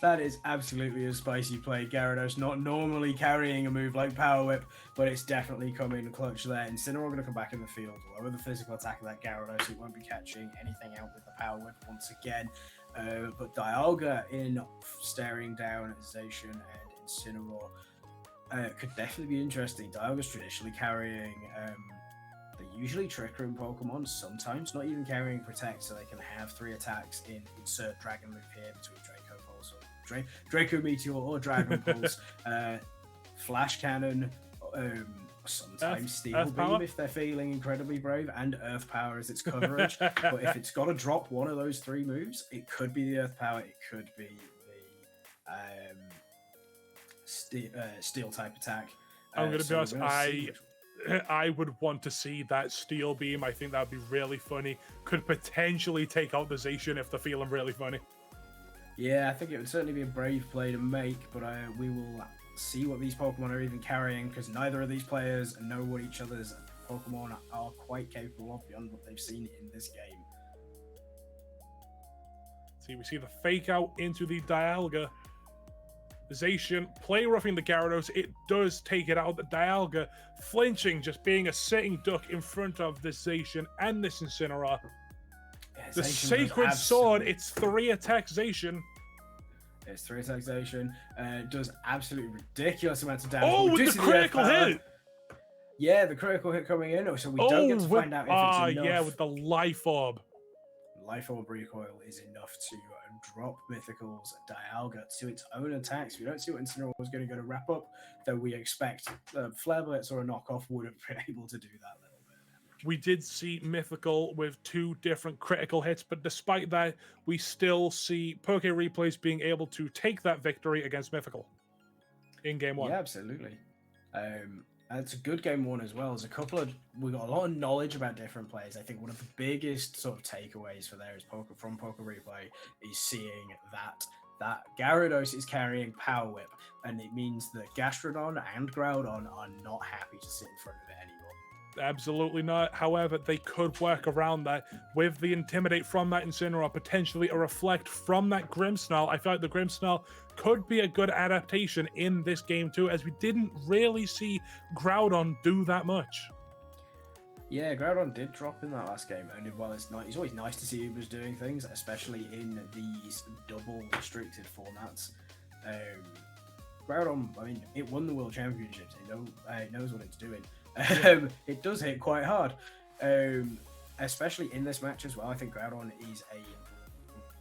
That is absolutely a spicy play. Gyarados not normally carrying a move like Power Whip, but it's definitely come in clutch there. Incineroar going to come back in the field, lower the physical attack of that Gyarados. It won't be catching anything out with the Power Whip once again. But Dialga in staring down Zacian and Incineroar could definitely be interesting. Dialga's traditionally carrying... They usually Trick Room Pokemon, sometimes not even carrying Protect, so they can have 3 attacks in insert Dragon Loop here between Draco Pulse or Draco Meteor or Dragon Pulse, Flash Cannon, sometimes Steel Beam if they're feeling incredibly brave, and Earth Power as its coverage. But if it's got to drop one of those 3 moves, it could be the Earth Power, it could be the Steel type attack. I'm going to be honest, I would want to see that Steel Beam. I think that would be really funny. Could potentially take out the Zacian if they're feeling really funny. Yeah, I think it would certainly be a brave play to make, but we will see what these Pokemon are even carrying, because neither of these players know what each other's Pokemon are quite capable of beyond what they've seen in this game. See, we see the fake out into the Dialga. Zacian play roughing the Gyarados. It does take it out. The Dialga flinching, just being a sitting duck in front of this Zacian and this Incineroar. Yeah, the Sacred Sword, it's 3 attacks Zacian. It's 3 attacks Zacian. Does absolutely ridiculous amounts of damage. Oh, with the critical hit! Yeah, the critical hit coming in, so we don't get to find out if it's enough. Yeah, with the Life Orb. Life Orb recoil is enough to drop Mythical's Dialga to its own attacks. We don't see what Incineroar was going to go to wrap up, though we expect Flare Blitz or a knockoff would have been able to do that little bit of damage. We did see Mythical with 2 different critical hits, but despite that, we still see Poke Replays being able to take that victory against Mythical in Game 1. Yeah, absolutely. It's a good Game 1 as well. We got a lot of knowledge about different players. I think one of the biggest sort of takeaways for there is from Poke Replay is seeing that Gyarados is carrying Power Whip, and it means that Gastrodon and Groudon are not happy to sit in front of it anymore. Absolutely not. However, they could work around that with the Intimidate from that Incineroar, potentially a Reflect from that Grimmsnarl. I feel like the Grimmsnarl could be a good adaptation in this game too, as we didn't really see Groudon do that much. Yeah, Groudon did drop in that last game, and while it's always nice to see Ubers doing things, especially in these double restricted formats. Groudon, I mean, it won the World Championships. It knows what it's doing. It does hit quite hard, especially in this match as well. I think Groudon is a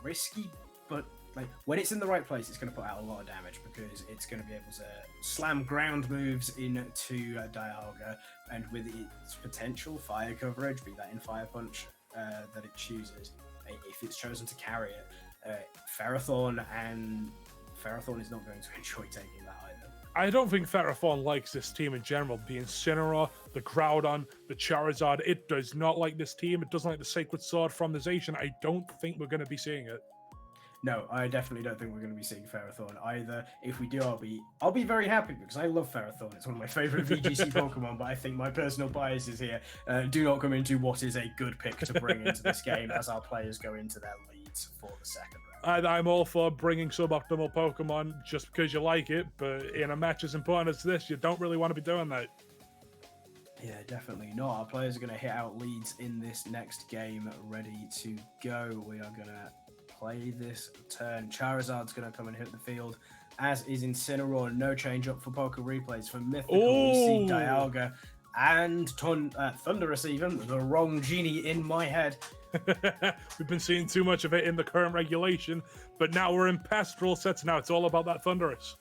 risky, but like when it's in the right place, it's going to put out a lot of damage because it's going to be able to slam ground moves into Dialga, and with its potential fire coverage, be that in Fire Punch that it chooses, if it's chosen to carry it, Ferrothorn is not going to enjoy taking that either. I don't think Ferrothorn likes this team in general. The Incineroar, the Groudon, the Charizard, it does not like this team. It doesn't like the Sacred Sword from the Zacian. I don't think we're going to be seeing it. No, I definitely don't think we're going to be seeing Ferrothorn either. If we do, I'll be very happy because I love Ferrothorn. It's one of my favorite VGC Pokemon, but I think my personal biases here do not come into what is a good pick to bring into this game as our players go into their leads for the second round. I'm all for bringing suboptimal Pokemon just because you like it, but in a match as important as this, you don't really want to be doing that. Yeah, definitely not. Our players are going to hit out leads in this next game, ready to go. We are going to play this turn. Charizard's going to come and hit the field, as is Incineroar. No change up for Poke Replays. For Mythical, we see Dialga and Thunderous even. The wrong genie in my head. We've been seeing too much of it in the current regulation, but now we're in pastoral sets. Now it's all about that Thunderous.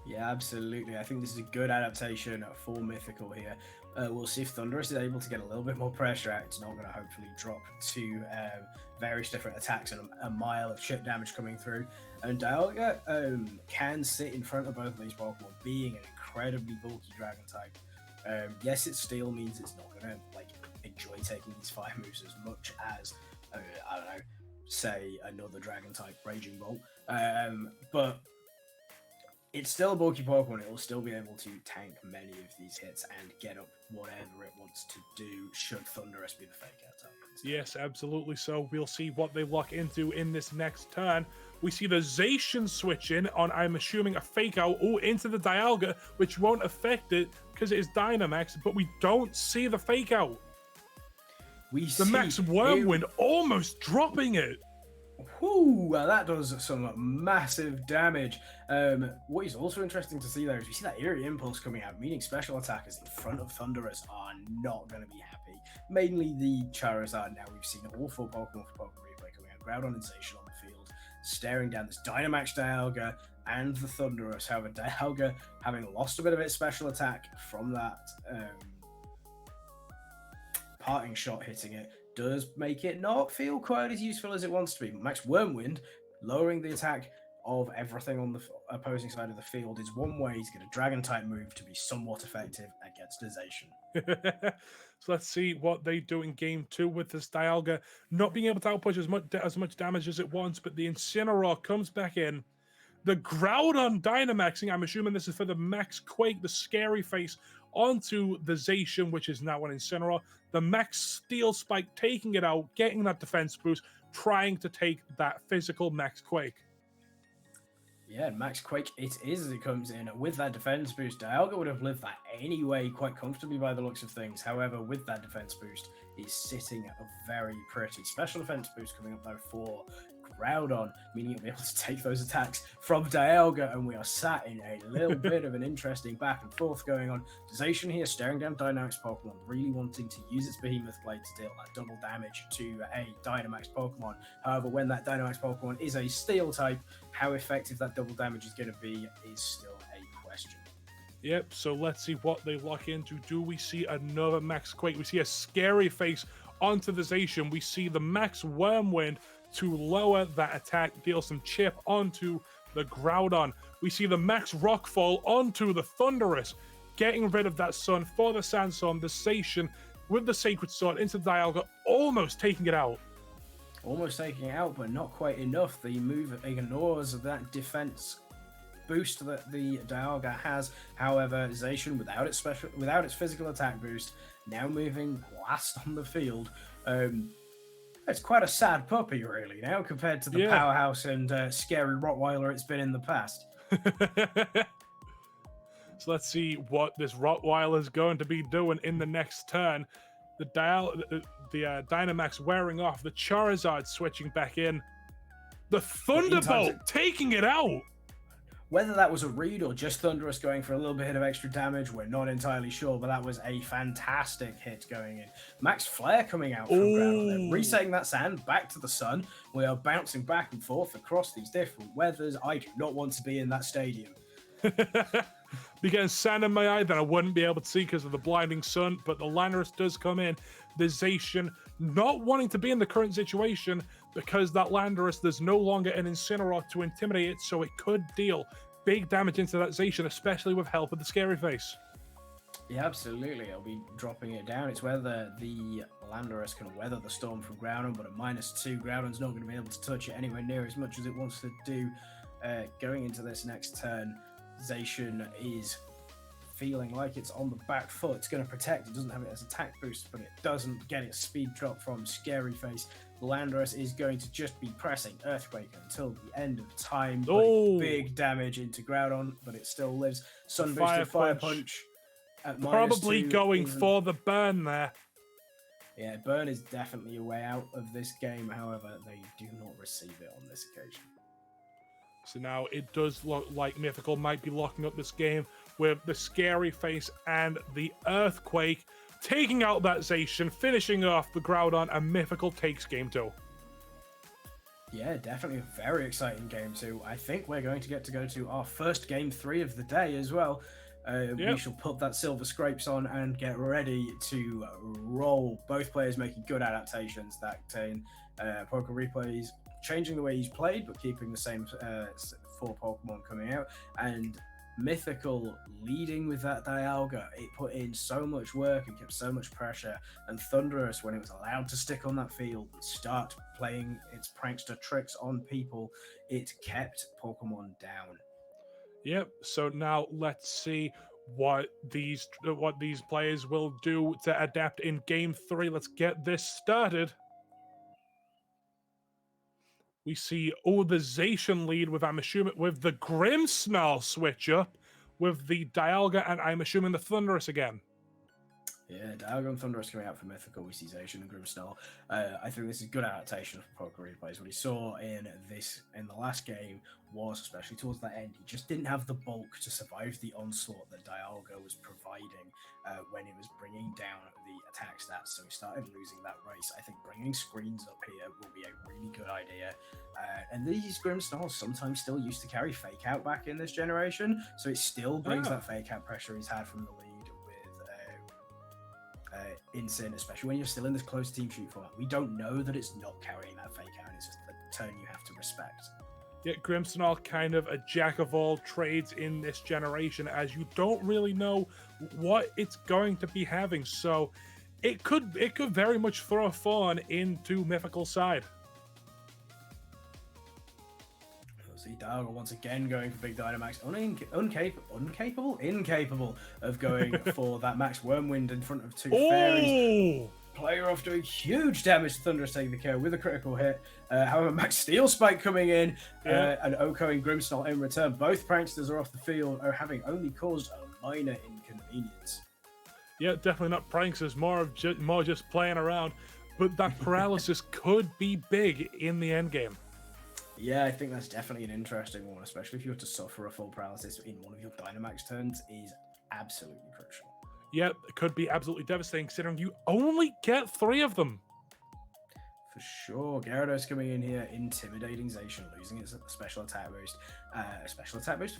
Yeah, absolutely. I think this is a good adaptation for Mythical here. We'll see if Thunderous is able to get a little bit more pressure out. It's not going to hopefully drop to various different attacks and a mile of chip damage coming through. And Dialga can sit in front of both of these Pokemon, being an incredibly bulky Dragon type. Yes, its Steel means it's not going to enjoy taking these fire moves as much as, I don't know, say another Dragon type Raging Bolt. But It's still a bulky Pokemon. It will still be able to tank many of these hits and get up whatever it wants to do should Thunderous be the fake out target. Yes, absolutely. So we'll see what they lock into in this next turn. We see the Zacian switch in on, I'm assuming, a fake out into the Dialga, which won't affect it because it is Dynamax, but we don't see the fake out. The Max Wormwind almost dropping it. Whoo, well, that does some massive damage. What is also interesting to see there is we see that Eerie Impulse coming out, meaning special attackers in front of Thunderous are not going to be happy. Mainly the Charizard. Now we've seen all 4 Pokemon for Pokemon Replay coming out. Groudon and Zacian on the field, staring down this Dynamax Dialga and the Thunderous. However, Dialga, having lost a bit of its special attack from that parting shot hitting it, does make it not feel quite as useful as it wants to be. Max Wormwind, lowering the attack of everything on the opposing side of the field, is one way to get a Dragon-type move to be somewhat effective against Zacian. So let's see what they do in game 2 with this Dialga not being able to outpush as much damage as it wants, but the Incineroar comes back in. The Groudon Dynamaxing, I'm assuming this is for the Max Quake, the Scary Face, onto the Zacian, which is now an Incineroar. The Max Steel Spike taking it out, getting that defense boost, trying to take that physical Max Quake. Yeah, Max Quake it is as it comes in. With that defense boost, Dialga would have lived that anyway quite comfortably by the looks of things. However, with that defense boost, he's sitting a very pretty special defense boost coming up though for Groudon, meaning you'll be able to take those attacks from Dialga, and we are sat in a little bit of an interesting back and forth going on. Zacian here staring down Dynamax Pokemon, really wanting to use its Behemoth Blade to deal that double damage to a Dynamax Pokemon. However, when that Dynamax Pokemon is a Steel type, how effective that double damage is going to be is still a question. Yep, so let's see what they lock into. Do we see another Max Quake? We see a Scary Face onto the Zacian. We see the Max Wormwind to lower that attack, deal some chip onto the Groudon. We see the Max Rockfall onto the Thunderous, getting rid of that Sun for the Sandstorm. The Zacian with the Sacred Sword into Dialga, almost taking it out. Almost taking it out, but not quite enough. The move ignores that defense boost that the Dialga has. However, Zacian, without its physical attack boost, now moving last on the field. It's quite a sad puppy, really, now, compared to the powerhouse and scary Rottweiler it's been in the past. So let's see what this Rottweiler is going to be doing in the next turn. The Dynamax wearing off, the Charizard switching back in. The Thunderbolt taking it out! Whether that was a read or just Thunderous going for a little bit of extra damage, we're not entirely sure, but that was a fantastic hit going in. Max Flare coming out from Groudon, then resetting that sand back to the Sun. We are bouncing back and forth across these different weathers. I do not want to be in that stadium. Be getting sand in my eye that I wouldn't be able to see because of the blinding sun, but the Landorus does come in. The Zacian not wanting to be in the current situation because that Landorus, there's no longer an Incineroar to intimidate it, so it could deal big damage into that Zacian, especially with help of the Scary Face. Yeah, absolutely. I'll be dropping it down. It's whether the Landorus can weather the storm from Groudon, but at -2, Groudon's not going to be able to touch it anywhere near as much as it wants to do. Going into this next turn, Zacian is feeling like it's on the back foot. It's going to protect. It doesn't have it as attack boost, but it doesn't get its speed drop from Scary Face. Landorus is going to just be pressing Earthquake until the end of time. Big damage into Groudon, but it still lives. Sun boosted Fire Punch. At Probably -2 going for the burn there. Yeah, burn is definitely a way out of this game. However, they do not receive it on this occasion. So now it does look like Mythical might be locking up this game with the Scary Face and the Earthquake, taking out that Zacian, finishing off the Groudon, and Mythical takes game 2. Yeah, definitely a very exciting game 2. I think we're going to get to go to our first game 3 of the day as well. We shall put that Silver Scrapes on and get ready to roll. Both players making good adaptations that contain Poker Replays, changing the way he's played, but keeping the same 4 Pokemon coming out. And Mythical leading with that Dialga. It put in so much work and kept so much pressure. And Thunderous, when it was allowed to stick on that field and start playing its prankster tricks on people, it kept Pokemon down. Yep. So now let's see what these players will do to adapt in game 3. Let's get this started. We see the Zacian lead with, I'm assuming, with the Grimmsnarl switch up, with the Dialga, and I'm assuming the Thunderous again. Yeah, Dialga and Thunderous coming out for Mythical. We see Zacian and Grimmsnarl. I think this is a good adaptation for poker replays. What he saw in the last game was, especially towards that end, he just didn't have the bulk to survive the onslaught that Dialga was providing when it was bringing down the attack stats. So he started losing that race. I think bringing screens up here will be a really good idea. And these Grimmsnarls sometimes still used to carry Fake Out back in this generation, so it still brings that Fake Out pressure he's had from the lead. Insane, especially when you're still in this close team shoot format. We don't know that it's not carrying that fake out. It's just a turn you have to respect. Yeah, Grimmsnarl kind of a jack of all trades in this generation, as you don't really know what it's going to be having. So it could very much throw Fawn into Mythical side. See Dialga once again going for big Dynamax, incapable of going for that Max Wormwind in front of two fairies. Player off doing huge damage to Thunderous, taking the kill with a critical hit. However, Max Steel Spike coming in and Oko and Grimmsnarl in return. Both pranksters are off the field, having only caused a minor inconvenience. Yeah, definitely not pranksters, more just playing around. But that paralysis could be big in the end game. Yeah, I think that's definitely an interesting one, especially if you were to suffer a full paralysis in one of your Dynamax turns is absolutely crucial. Yeah, it could be absolutely devastating considering you only get 3 of them. For sure. Gyarados coming in here, intimidating Zacian, losing its special attack boost.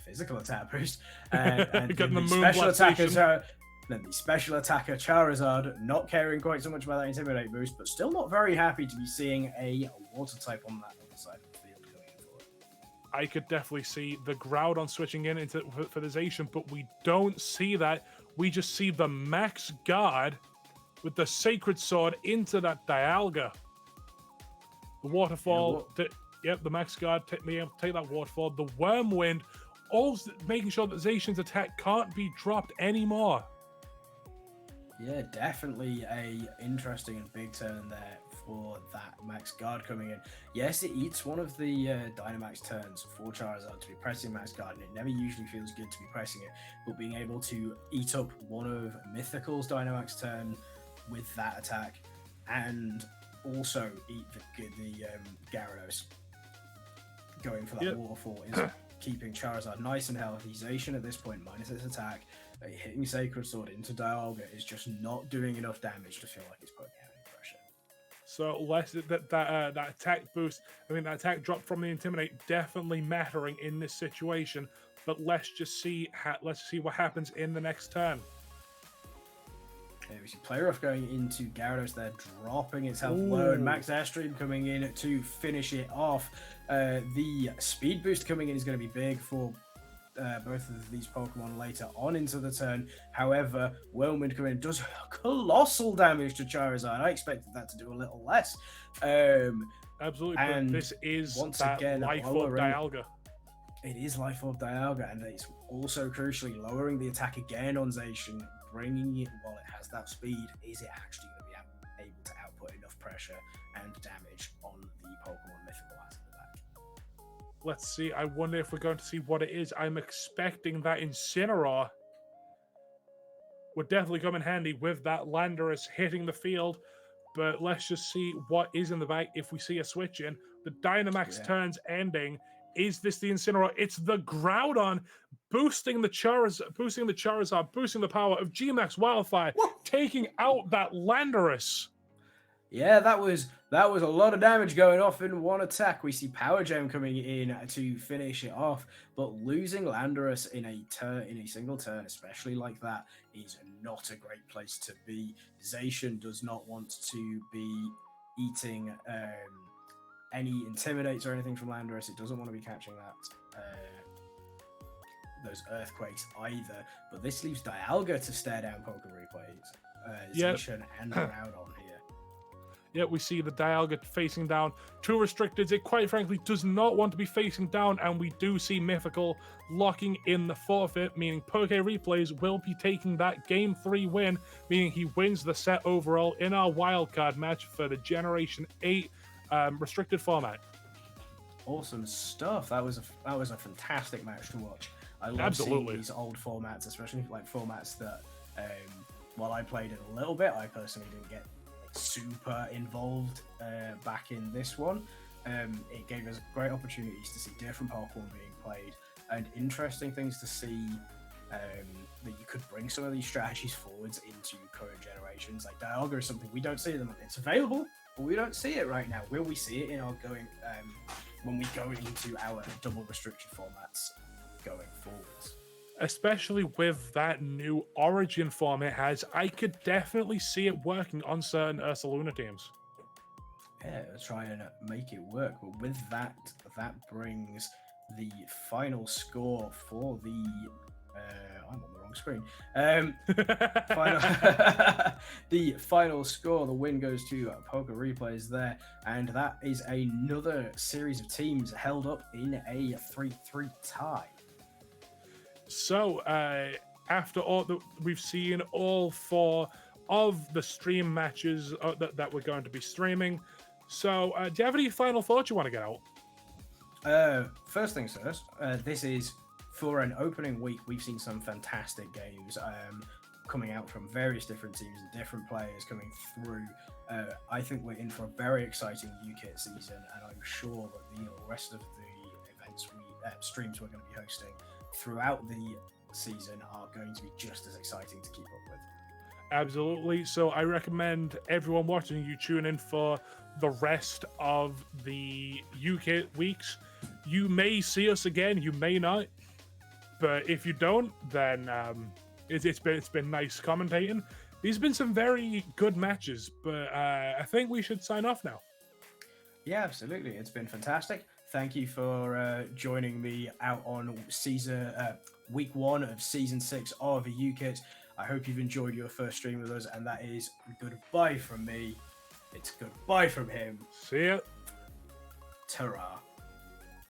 Physical attack boost. And getting the special attacker, then the special attacker Charizard, not caring quite so much about that intimidate boost, but still not very happy to be seeing a water type on that other side of the field going in for it. I could definitely see the Groudon switching in for the Zacian, but we don't see that. We just see the Max Guard with the Sacred Sword into that Dialga. The Waterfall, the Max Guard being able to take that Waterfall. The Wormwind, also making sure that Zacian's attack can't be dropped anymore. Yeah, definitely a interesting and big turn there for that Max Guard coming in. Yes, it eats one of the Dynamax turns for Charizard to be pressing Max Guard, and it never usually feels good to be pressing it, but being able to eat up one of Mythical's Dynamax turn with that attack, and also eat the Gyarados going for that Waterfall is keeping Charizard nice and healthy. Zacian at this point, minus its attack, hitting Sacred Sword into Dialga is just not doing enough damage to feel like it's putting out any pressure. So less that attack boost, that attack drop from the Intimidate definitely mattering in this situation. But let's just see what happens in the next turn. We see Player Off going into Gyarados there, dropping its health low, and Max Airstream coming in to finish it off. The speed boost coming in is going to be big for both of these Pokemon later on into the turn. However, Whirlwind coming in does colossal damage to Charizard. I expected that to do a little less. Absolutely, but this is once again Life Orb Dialga. It is Life Orb Dialga, and it's also crucially lowering the attack again on Zacian, bringing it while it has that speed. Is it actually going to be able to output enough pressure and damage on the Pokemon Mythical as of the back? Let's see. I wonder if we're going to see what it is. I'm expecting that Incineroar would definitely come in handy with that Landorus hitting the field. But let's just see what is in the bag if we see a switch in. The Dynamax turns ending. Is this the Incineroar? It's the Groudon boosting the Charizard, boosting the power of G-Max Wildfire, taking out that Landorus. Yeah, that was a lot of damage going off in one attack. We see Power Gem coming in to finish it off, but losing Landorus in a single turn, especially like that, is not a great place to be. Zacian does not want to be eating any Intimidates or anything from Landorus. It doesn't want to be catching those Earthquakes either. But this leaves Dialga to stare down Poker Replays. Zacian and Groudon here. Yet we see the Dialga facing down two restricteds. It quite frankly does not want to be facing down, and we do see Mythical locking in the forfeit, meaning Poke Replays will be taking that Game 3 win, meaning he wins the set overall in our wildcard match for the Generation 8 restricted format. Awesome stuff. That was a fantastic match to watch. I love Absolutely. seeing these old formats, especially like formats that while I played it a little bit, I personally didn't get like super involved back in this one. It gave us great opportunities to see different Pokemon being played and interesting things to see that you could bring some of these strategies forwards into current generations. Like Dialga is something we don't see them. It's available, but we don't see it right now. Will we see it in our going when we go into our double restricted formats going forwards? Especially with that new Origin form it has, I could definitely see it working on certain Ursaluna teams. Yeah, let's try and make it work. But with that, that brings the final score for the. I'm on the wrong screen. The final score, the win goes to Poke Replays there, and that is another series of teams held up in a 3-3 tie. So, after all that we've seen, all four of the stream matches that we're going to be streaming. So, do you have any final thoughts you want to get out? First things first, this is for an opening week. We've seen some fantastic games coming out from various different teams and different players coming through. I think we're in for a very exciting UKITT season, and I'm sure that the rest of the events streams we're going to be hosting throughout the season are going to be just as exciting to keep up with. Absolutely. So I recommend everyone watching you tune in for the rest of the UKITT weeks. You may see us again, you may not, but if you don't, then it's been nice commentating. These have been some very good matches, but I think we should sign off now. Yeah, absolutely. It's been fantastic. Thank you for joining me out on week 1 of season 6 of UKITT. I hope you've enjoyed your first stream with us, and that is goodbye from me. It's goodbye from him. See ya. Ta-ra.